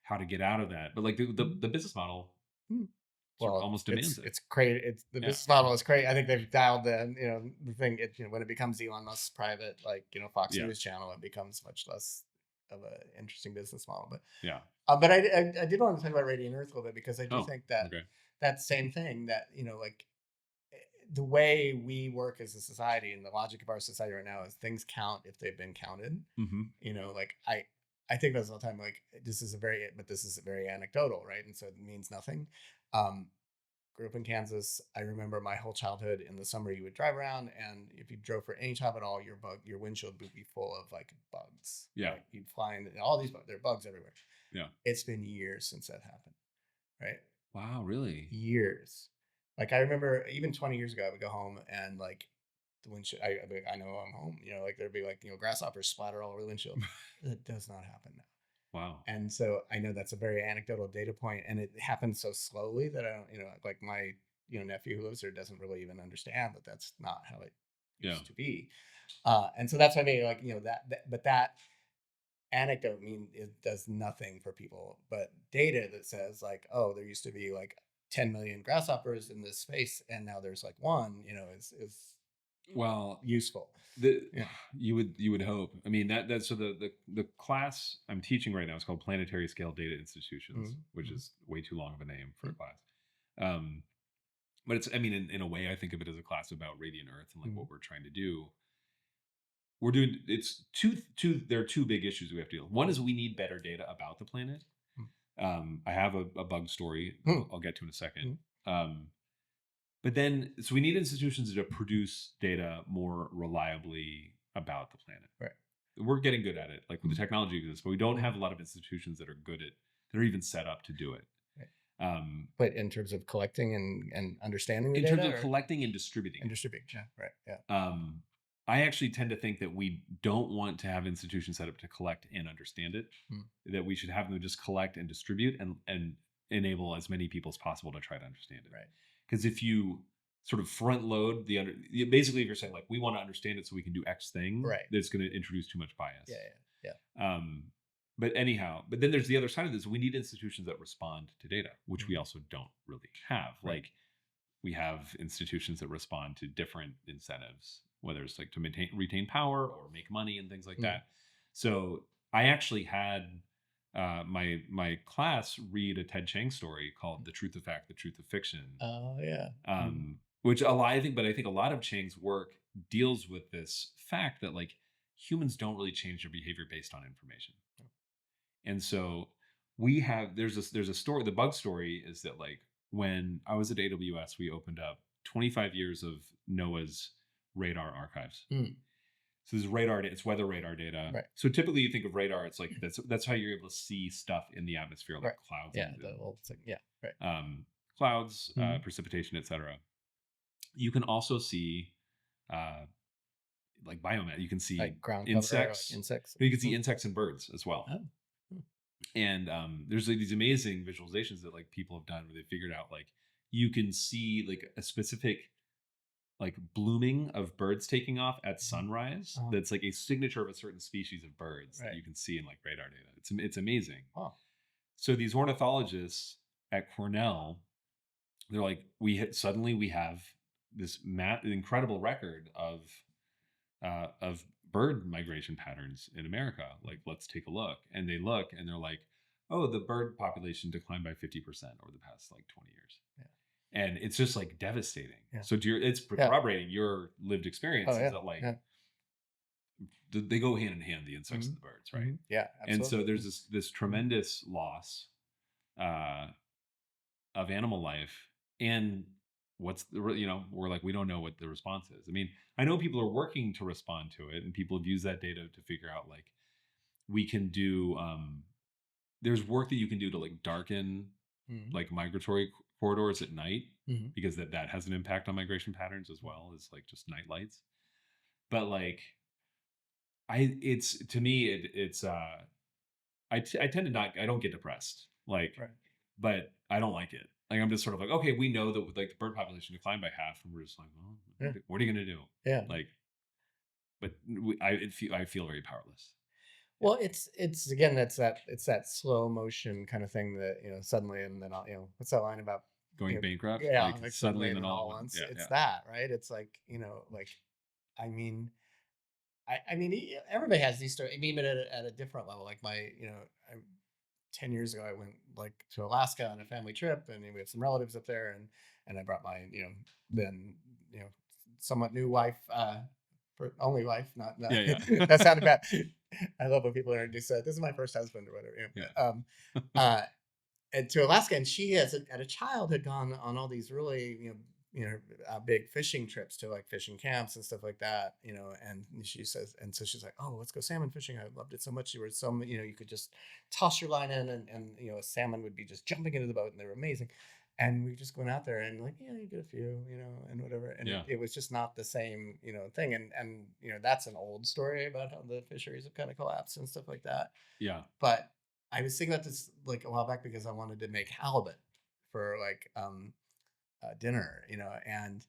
how to get out of that. But like the business model Mhm. sort of Well, almost demands it. it's great. It's the Yeah. business model is great. I think they've dialed the thing. When it becomes Elon Musk's private, like Fox Yeah. News channel, it becomes much less of an interesting business model. Yeah. But I did want to talk about Radiant Earth a little bit, because I do Oh, think that okay. that same thing, that like the way we work as a society and the logic of our society right now is things count if they've been counted. Mm-hmm. Like I think about this all the time. Like this is a very anecdotal, right? And so it means nothing. Um, grew up in Kansas. I remember my whole childhood. In the summer, you would drive around, and if you drove for any time at all, your windshield would be full of like bugs. Yeah. Like you'd find all these bugs. There are bugs everywhere. Yeah. It's been years since that happened. Right. Wow. Really? Years. Like I remember even 20 years ago, I would go home and like the windshield. I'd be like, I know I'm home. Like there'd be like grasshoppers splatter all over the windshield. That does not happen now. Wow. And so I know that's a very anecdotal data point, and it happens so slowly that I don't, like my, nephew who lives there doesn't really even understand that that's not how it used to be. And so that's why I mean, like, but that anecdote it does nothing for people, but data that says like, oh, there used to be like 10 million grasshoppers in this space, and now there's like one, is well useful. You would hope. I mean that's so the class I'm teaching right now is called Planetary Scale Data Institutions, which is way too long of a name for a class. But it's, I mean, in a way, I think of it as a class about radiant Earth and like what we're trying to do. We're doing it's there are two big issues we have to deal with. One is we need better data about the planet. I have a bug story I'll get to in a second. But then, so we need institutions to produce data more reliably about the planet. Right. We're getting good at it, like with the technology exists, but we don't have a lot of institutions that are that are even set up to do it. Right. But in terms of collecting and understanding the data? In terms of collecting and distributing. Yeah, right. Yeah. I actually tend to think that we don't want to have institutions set up to collect and understand it, that we should have them just collect and distribute and enable as many people as possible to try to understand it. Right. Because if you sort of front load basically if you're saying like, we want to understand it so we can do X thing, right, that's going to introduce too much bias. Yeah. But anyhow, but then there's the other side of this. We need institutions that respond to data, which we also don't really have. Right. Like we have institutions that respond to different incentives, whether it's like to retain power or make money and things like that. So I actually had my class read a Ted Chiang story called "The Truth of Fact, the Truth of Fiction." Oh yeah. Which I think a lot of Chiang's work deals with this fact that like humans don't really change their behavior based on information. And so there's a story. The bug story is that like when I was at AWS, we opened up 25 years of NOAA's radar archives. So this radar, it's weather radar data. Right. So typically you think of radar, it's like that's how you're able to see stuff in the atmosphere, like clouds. Yeah. Right. Clouds, precipitation, etc. You can also see like biomass. You can see like ground insects. Cover, like insects. You can see insects and birds as well. Oh. And there's like these amazing visualizations that like people have done where they figured out like you can see like a specific like blooming of birds taking off at sunrise. That's like a signature of a certain species of birds that you can see in like radar data. It's amazing. So these ornithologists at Cornell, they're like, suddenly we have this incredible record of bird migration patterns in America. Like, let's take a look. And they look and they're like, oh, the bird population declined by 50% over the past like 20 years. Yeah. And it's just like devastating. Yeah. So it's corroborating your lived experience that like they go hand in hand, the insects and the birds, right? Yeah. Absolutely. And so there's this tremendous loss of animal life. And we're like, we don't know what the response is. I mean, I know people are working to respond to it, and people have used that data to figure out like we can do there's work that you can do to like darken like migratory corridors at night, because that has an impact on migration patterns as well as like just night lights. But like I tend to not, I don't get depressed, like, but I don't like it. Like, I'm just sort of like, okay, we know that like the bird population declined by half, and we're just like, well, what are you going to do? Yeah. Like, but I feel very powerless. Well, it's again, it's that slow motion kind of thing that, suddenly, and then what's that line about going bankrupt? Yeah. Like suddenly and then all at once. It's that, right? It's like, like, I mean, everybody has these stories, even at a different level. Like 10 years ago, I went like to Alaska on a family trip, and we have some relatives up there, and I brought my, then, somewhat new wife, only wife, not that sounded bad. I love when people introduce, this is my first husband or whatever. and to Alaska, and she has at a child had gone on all these really big fishing trips to like fishing camps and stuff like that, and she says, and so she's like, oh, let's go salmon fishing. I loved it so much. There were some, you could just toss your line in, and a salmon would be just jumping into the boat, and they were amazing. And we just went out there and like, yeah, you get a few, and whatever. And Yeah. it was just not the same, thing. And that's an old story about how the fisheries have kind of collapsed and stuff like that. Yeah. But I was thinking about this like a while back because I wanted to make halibut for like dinner, and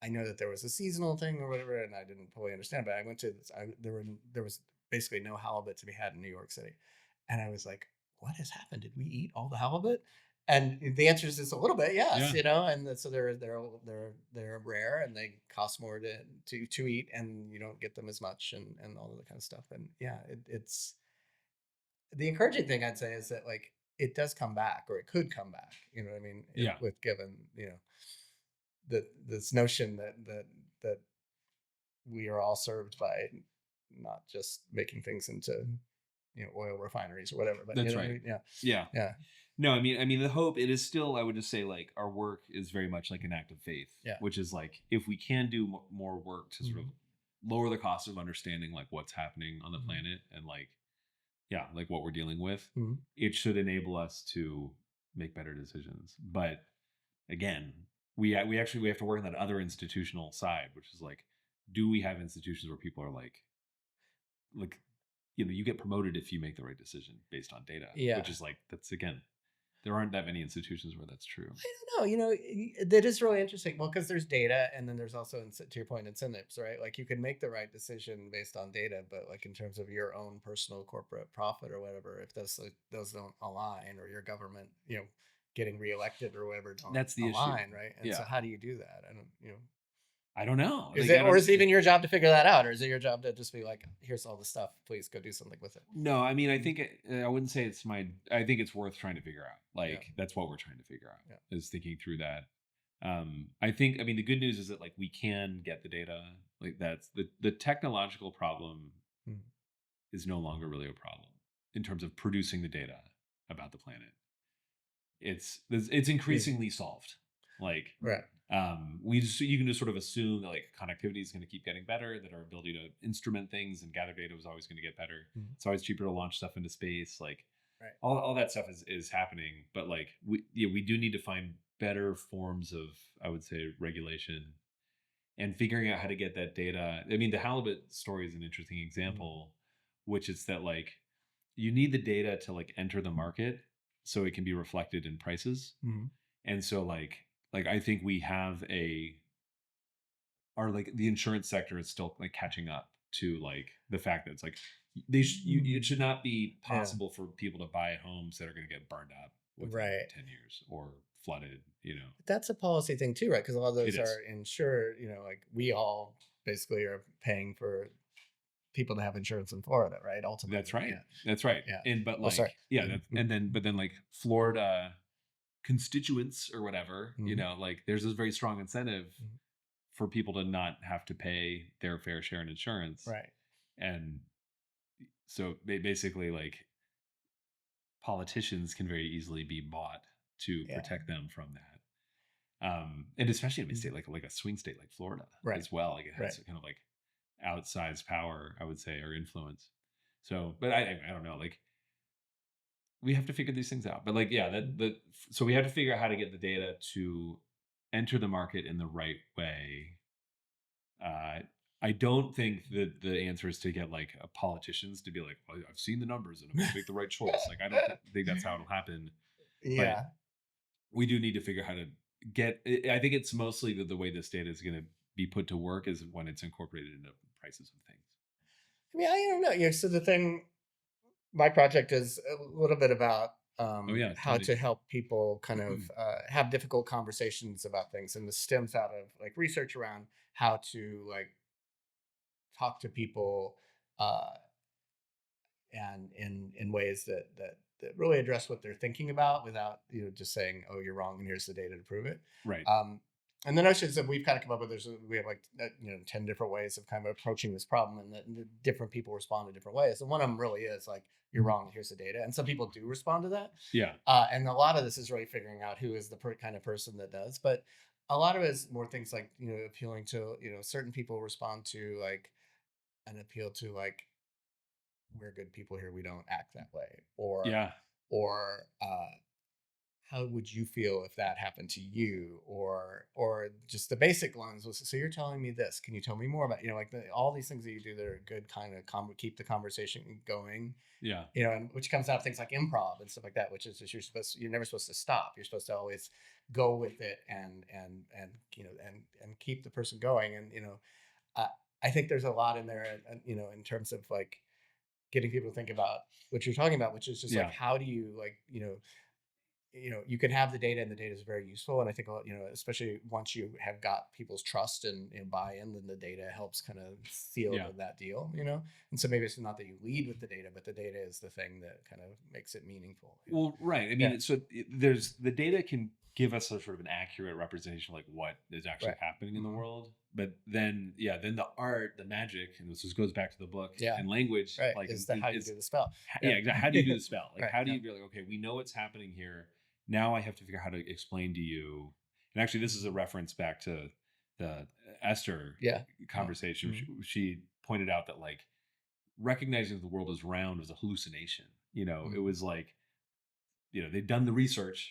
I know that there was a seasonal thing or whatever, and I didn't fully understand. But I went to this, there was basically no halibut to be had in New York City, and I was like, "What has happened? Did we eat all the halibut?" And the answer is just a little bit, yes, Yeah. and so they're rare and they cost more to eat, and you don't get them as much, and all of that kind of stuff. And yeah, it's the encouraging thing I'd say is that like it does come back, or it could come back. You know what I mean? Yeah. With given this notion that we are all served by not just making things into oil refineries or whatever, but That's what I right. mean? Yeah, Yeah. yeah, No, I mean, the hope, it is still, I would just say, like, our work is very much like an act of faith, yeah. which is like, if we can do more work to sort of lower the cost of understanding like what's happening on the planet and like, yeah, like what we're dealing with, Mhm. it should enable us to make better decisions. But again, we have to work on that other institutional side, which is like, do we have institutions where people are like you get promoted if you make the right decision based on data, Yeah. which is like, that's again, there aren't that many institutions where that's true. I don't know. That is really interesting. Well, because there's data, and then there's also, to your point, incentives, right? Like you can make the right decision based on data, but like in terms of your own personal corporate profit or whatever, if those don't align, or your government, getting reelected or whatever don't That's the issue. align, right? And so Yeah. how do you do that? I don't, I don't know. is Like, it, I or don't. is it even your job to figure that out, or is it your job to just be like, here's all the stuff, please go do something with it? No, I mean, I think I wouldn't say it's my. I think it's worth trying to figure out. Yeah, Like, that's what we're trying to figure out, yeah, is thinking through that. I think. I mean, the good news is that like we can get the data. Like, that's the technological problem Mhm. is no longer really a problem in terms of producing the data about the planet. It's increasingly solved. Like, right. you can just sort of assume that like connectivity is going to keep getting better, that our ability to instrument things and gather data was always going to get better. Mhm. It's always cheaper to launch stuff into space. Like, Right. all that stuff is happening, but like we do need to find better forms of, I would say, regulation and figuring out how to get that data. I mean, the halibut story is an interesting example, which is that like you need the data to like enter the market so it can be reflected in prices. Mhm. And so like I think we have like the insurance sector is still like catching up to like the fact that it's like it should not be Yeah. possible for people to buy homes that are going to get burned up within Right. 10 years or flooded. That's a policy thing too, right? Because a lot of It those is. are insured, like we all basically are paying for people to have insurance in Florida, right? Ultimately. That's right. Yeah. That's right. Yeah. And but Oh, like, sorry. yeah, but then like Florida constituents or whatever, Mhm. like there's this very strong incentive for people to not have to pay their fair share in insurance. Right. And so they basically like, politicians can very easily be bought to Yeah. protect them from that. And especially in a state like a swing state like Florida Right. as well. Like, it has Right. kind of like outsized power, I would say, or influence. So, but I don't know. Like, we have to figure these things out. But like, yeah, so we have to figure out how to get the data to enter the market in the right way. I don't think that the answer is to get like politicians to be like, well, I've seen the numbers and I'm going to make the right choice. Like, I don't think that's how it'll happen. But Yeah. we do need to figure out how to get. I think it's mostly the way this data is going to be put to work is when it's incorporated into prices of things. I mean, I don't know. So the thing, my project is a little bit about Oh yeah, how totally. to help people kind of have difficult conversations about things, and this stems out of like research around how to like talk to people uh, and in ways that really address what they're thinking about without just saying, oh, you're wrong and here's the data to prove it. Right. um, And the notions that we've kind of come up with, we have like 10 different ways of kind of approaching this problem, and that the different people respond in different ways. And one of them really is like, you're wrong, here's the data. And some people do respond to that. Yeah. And a lot of this is really figuring out who is the kind of person that does. But a lot of it is more things like, appealing to, certain people respond to like an appeal to like, we're good people here, we don't act that way, Yeah. or how would you feel if that happened to you, or just the basic ones was, so you're telling me this, can you tell me more about, like all these things that you do that are good, kind of keep the conversation going. Yeah. And which comes out of things like improv and stuff like that, which is just you're never supposed to stop, you're supposed to always go with it, and keep the person going. And I, I think there's a lot in there, in terms of like getting people to think about what you're talking about, which is just like, how do you like, you can have the data, and the data is very useful. And I think, especially once you have got people's trust and buy-in, then the data helps kind of seal that deal, And so maybe it's not that you lead with the data, but the data is the thing that kind of makes it meaningful. Well, right. I mean, there's the data can give us a sort of an accurate representation of like what is actually happening in the world. But then, then the art, the magic, and this goes back to the book and language, like is how you do the spell. Exactly. How do you do the spell? Like, how do you be like, okay, we know what's happening here. Now I have to figure out how to explain to you. And actually, this is a reference back to the Esther conversation. She pointed out that like recognizing that the world is round was a hallucination. It was like, they'd done the research.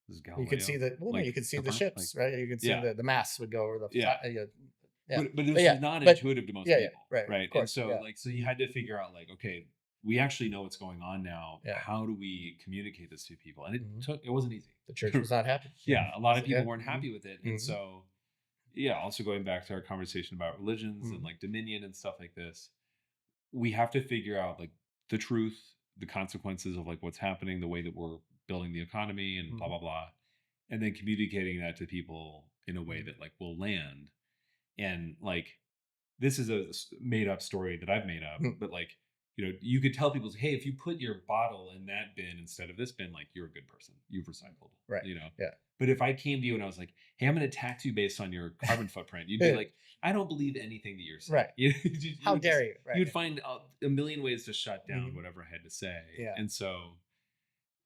This is Galileo. You could see you could see the ships, right? You could see the masts would go over the But this is not intuitive to most people, right? Course, and so so you had to figure out like, okay, we actually know what's going on now. How do we communicate this to people? And it wasn't easy. The church was not happy. A lot of people weren't happy with it. And so also going back to our conversation about religions and like dominion and stuff like this, we have to figure out like the truth, the consequences of like what's happening, the way that we're building the economy and blah blah blah, and then communicating that to people in a way that like will land. And like, this is a made up story that I've made up, but like, you could tell people, hey, if you put your bottle in that bin instead of this bin, like, you're a good person, you've recycled, right? But if I came to you and I was like, hey, I'm going to tax you based on your carbon footprint, you'd be like, I don't believe anything that you're saying, right? How dare you? Right. You'd find a million ways to shut down whatever I had to say. And so,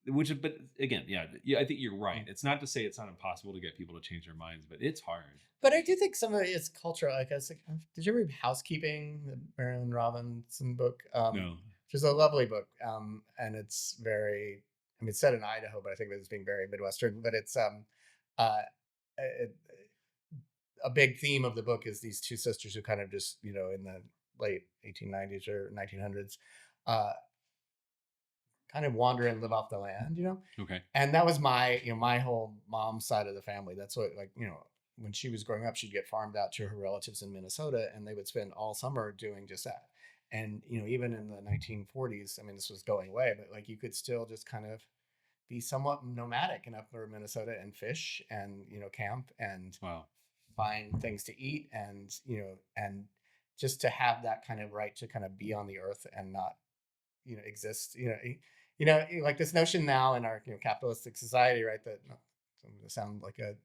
but again, I think you're right. It's not to say it's not impossible to get people to change their minds, but it's hard. But I do think some of it is cultural. Like, did you read Housekeeping, the Marilyn Robinson book? No. Which is a lovely book. And it's very, it's set in Idaho, but I think it's being very Midwestern. But it's a big theme of the book is these two sisters who kind of just, in the late 1890s or 1900s, kind of wander and live off the land, Okay. And that was my, my whole mom's side of the family. That's what, like, when she was growing up, she'd get farmed out to her relatives in Minnesota, and they would spend all summer doing just that. And, even in the 1940s, I mean, this was going away, but like, you could still just kind of be somewhat nomadic in upper Minnesota and fish and, camp and find things to eat and, and just to have that kind of right to kind of be on the earth and not, exist, like this notion now in our, capitalistic society, right? That I'm going to sound like a,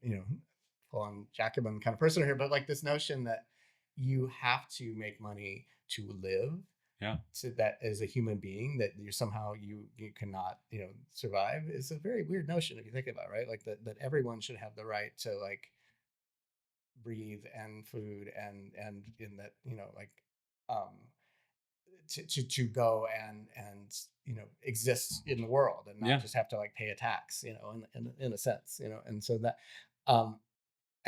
full-on Jacobin kind of person here, but like this notion that you have to make money to live, so that as a human being that you're somehow you cannot survive is a very weird notion if you think about it, right? Like that everyone should have the right to like breathe and food and in that like to go and exist in the world and not just have to like pay a tax, in a sense, and so that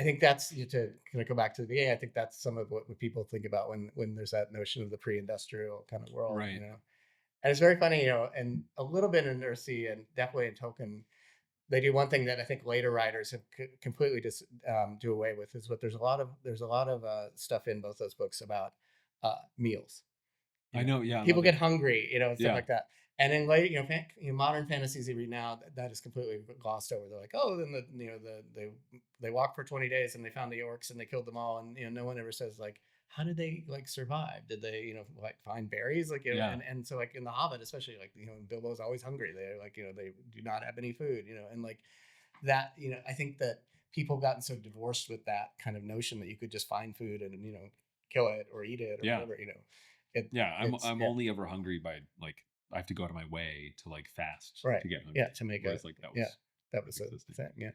I think that's to kind of go back to the beginning. I think that's some of what people think about when there's that notion of the pre-industrial kind of world, right? And it's very funny, and a little bit in Earthsea and definitely in Token, they do one thing that I think later writers have completely just do away with is what there's a lot of stuff in both those books about meals. I know, people get hungry, and stuff like that. And in late, modern fantasies you read now, that is completely glossed over. They're like, oh, then they walked for 20 days and they found the orcs and they killed them all, and no one ever says like, how did they like survive? Did they like find berries? Like and so like in The Hobbit, especially, like Bilbo's always hungry. They're like they do not have any food, and like that. I think that people gotten so divorced with that kind of notion that you could just find food and, kill it or eat it or whatever, I'm only ever hungry by like I have to go out of my way to like fast right. to get hungry. To make Whereas like that was a existing. thing.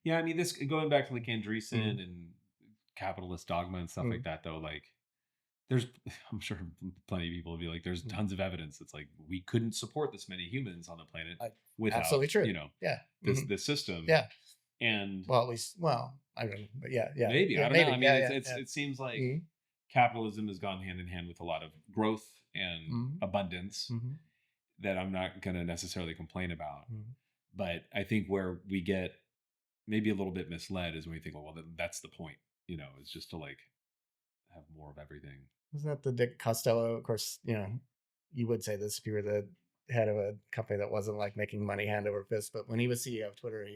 Yeah, I mean, this going back to like Andreessen and capitalist dogma and stuff like that, though, like there's, I'm sure plenty of people will be like, there's tons of evidence. It's like we couldn't support this many humans on the planet without, absolutely true. This system. Yeah. And well, at least, I don't know, but maybe I don't know. I mean, it seems like Mm-hmm. capitalism has gone hand in hand with a lot of growth and abundance that I'm not going to necessarily complain about. But I think where we get maybe a little bit misled is when we think, well, that's the point, it's just to like have more of everything. Wasn't that the Dick Costello? Of course, you would say this if you were the head of a company that wasn't like making money hand over fist. But when he was CEO of Twitter,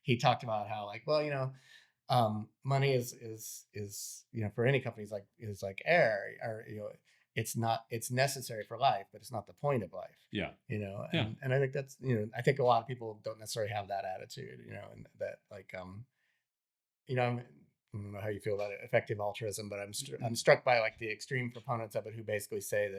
he talked about how like, well, money is for any company is like air, or it's necessary for life, but it's not the point of life. Yeah. And I think that's I think a lot of people don't necessarily have that attitude. And that like I don't know how you feel about it, effective altruism, but I'm struck by like the extreme proponents of it who basically say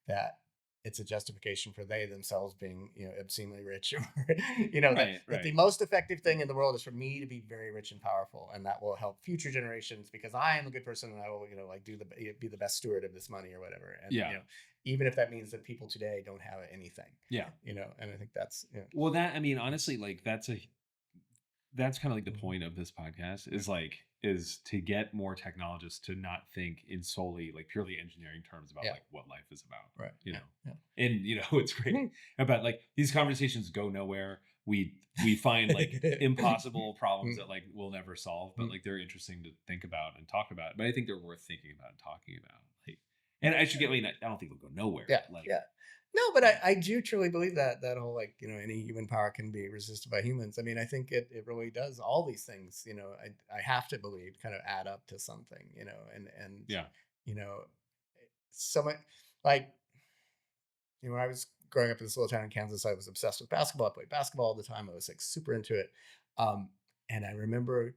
that it's a justification for they themselves being obscenely rich, or that the most effective thing in the world is for me to be very rich and powerful, and that will help future generations because I am a good person and I will like be the best steward of this money or whatever. And even if that means that people today don't have anything. And I think that's well, that I mean honestly, like that's kind of like the point of this podcast is to get more technologists to not think in solely like purely engineering terms about like what life is about. Right. And it's great about like these conversations go nowhere. We find like impossible problems that like we'll never solve, but like they're interesting to think about and talk about. But I think they're worth thinking about and talking about. Like, and I don't think they'll go nowhere. No, but I do truly believe that whole like any human power can be resisted by humans. I mean, I think it really does. All these things, I have to believe kind of add up to something, and so much like when I was growing up in this little town in Kansas, I was obsessed with basketball. I played basketball all the time. I was like super into it, and I remember,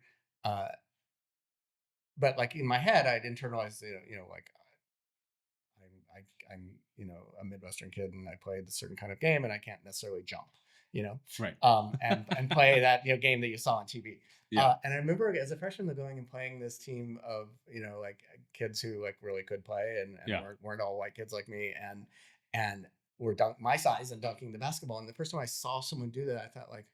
but like in my head, I'd internalized like I'm a Midwestern kid and I played a certain kind of game and I can't necessarily jump, right. And play that game that you saw on TV. And I remember as a freshman going and playing this team of like kids who like really could play and weren't all white kids like me and were my size and dunking the basketball. And the first time I saw someone do that, I thought like,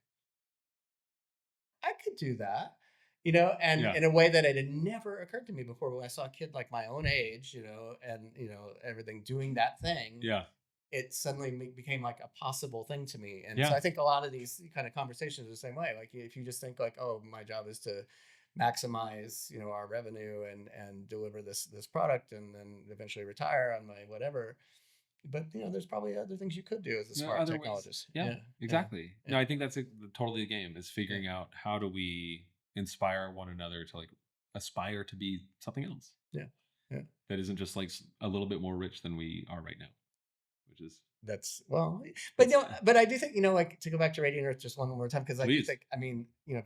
I could do that. And in a way that it had never occurred to me before. When I saw a kid like my own age, and everything doing that thing, it suddenly became like a possible thing to me. And so I think a lot of these kind of conversations are the same way. Like if you just think like, oh, my job is to maximize our revenue and deliver this product and then eventually retire on my whatever. But there's probably other things you could do as a smart technologist. Exactly. No, I think that's totally the game is figuring out how do we inspire one another to like aspire to be something else. That isn't just like a little bit more rich than we are right now, which is but I do think like to go back to Radiant Earth just one more time because I do think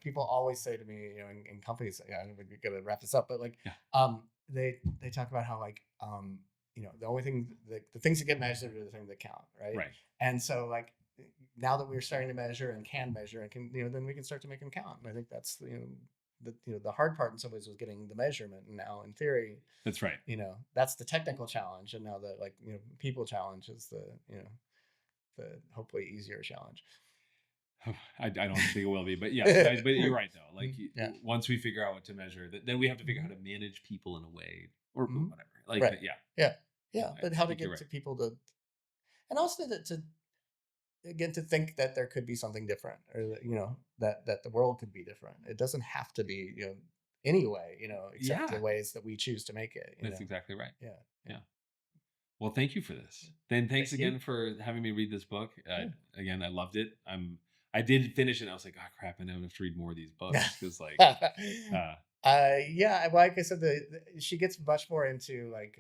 people always say to me in companies we're gonna wrap this up but like they talk about how like the only thing the things that get measured are the things that count, right? And so like now that we're starting to measure and can measure and can then we can start to make them count. And I think that's the hard part in some ways was getting the measurement. And now in theory, that's right. That's the technical challenge, and now the people challenge is the hopefully easier challenge. I don't think it will be, but but you're right though. Like once we figure out what to measure, then we have to figure out how to manage people in a way or whatever. Like but how to get to people to, and also to again to think that there could be something different, or that the world could be different. It doesn't have to be any way except the ways that we choose to make it. That's exactly right. Yeah. Well, thank you for this. Then thanks again for having me read this book. Again, I loved it. I did finish it. And I was like, oh crap, I now have to read more of these books because like. Like I said, she gets much more into like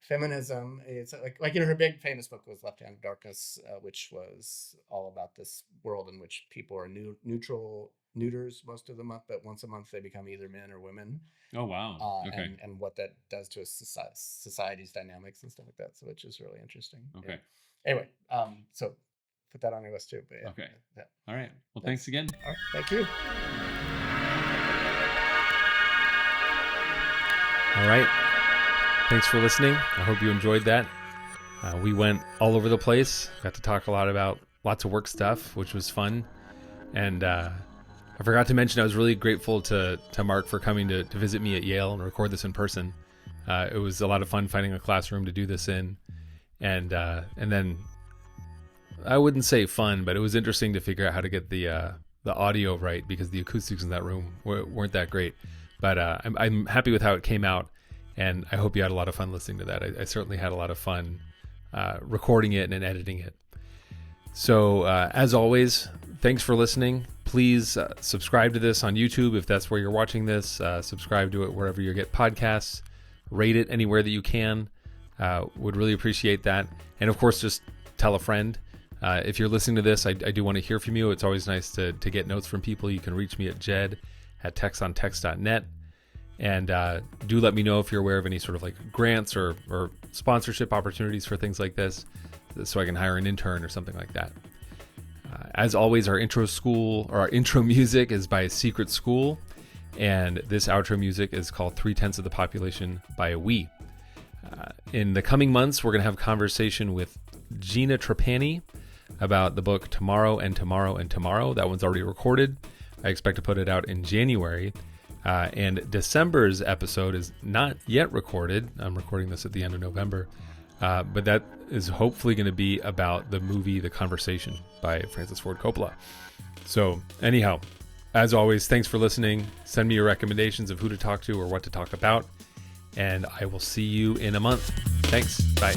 feminism. It's like her big famous book was Left Hand of Darkness, which was all about this world in which people are neuters most of the month, but once a month they become either men or women. Oh, wow. Okay. And what that does to a society's dynamics and stuff like that. So which is really interesting. Okay. Yeah. Anyway, so put that on your list too. But yeah, okay. Yeah. All right. Well, thanks again. All right. Thank you. All right. Thanks for listening. I hope you enjoyed that. We went all over the place. Got to talk a lot about lots of work stuff, which was fun. And I forgot to mention I was really grateful to Mark for coming to visit me at Yale and record this in person. It was a lot of fun finding a classroom to do this in. And then I wouldn't say fun, but it was interesting to figure out how to get the audio right because the acoustics in that room weren't that great. But I'm happy with how it came out. And I hope you had a lot of fun listening to that. I certainly had a lot of fun recording it and editing it. So as always, thanks for listening. Please subscribe to this on YouTube if that's where you're watching this. Subscribe to it wherever you get podcasts. Rate it anywhere that you can. Would really appreciate that. And of course, just tell a friend. If you're listening to this, I do want to hear from you. It's always nice to get notes from people. You can reach me at jed@texontext.net. And do let me know if you're aware of any sort of like grants or sponsorship opportunities for things like this, so I can hire an intern or something like that. As always, our intro music is by Secret School, and this outro music is called 3/10 of the Population by We. In the coming months, we're going to have a conversation with Gina Trapani about the book Tomorrow and Tomorrow and Tomorrow. That one's already recorded. I expect to put it out in January. And December's episode is not yet recorded. I'm recording this at the end of November. But that is hopefully going to be about the movie The Conversation by Francis Ford Coppola. So anyhow, as always, thanks for listening. Send me your recommendations of who to talk to or what to talk about. And I will see you in a month. Thanks. Bye.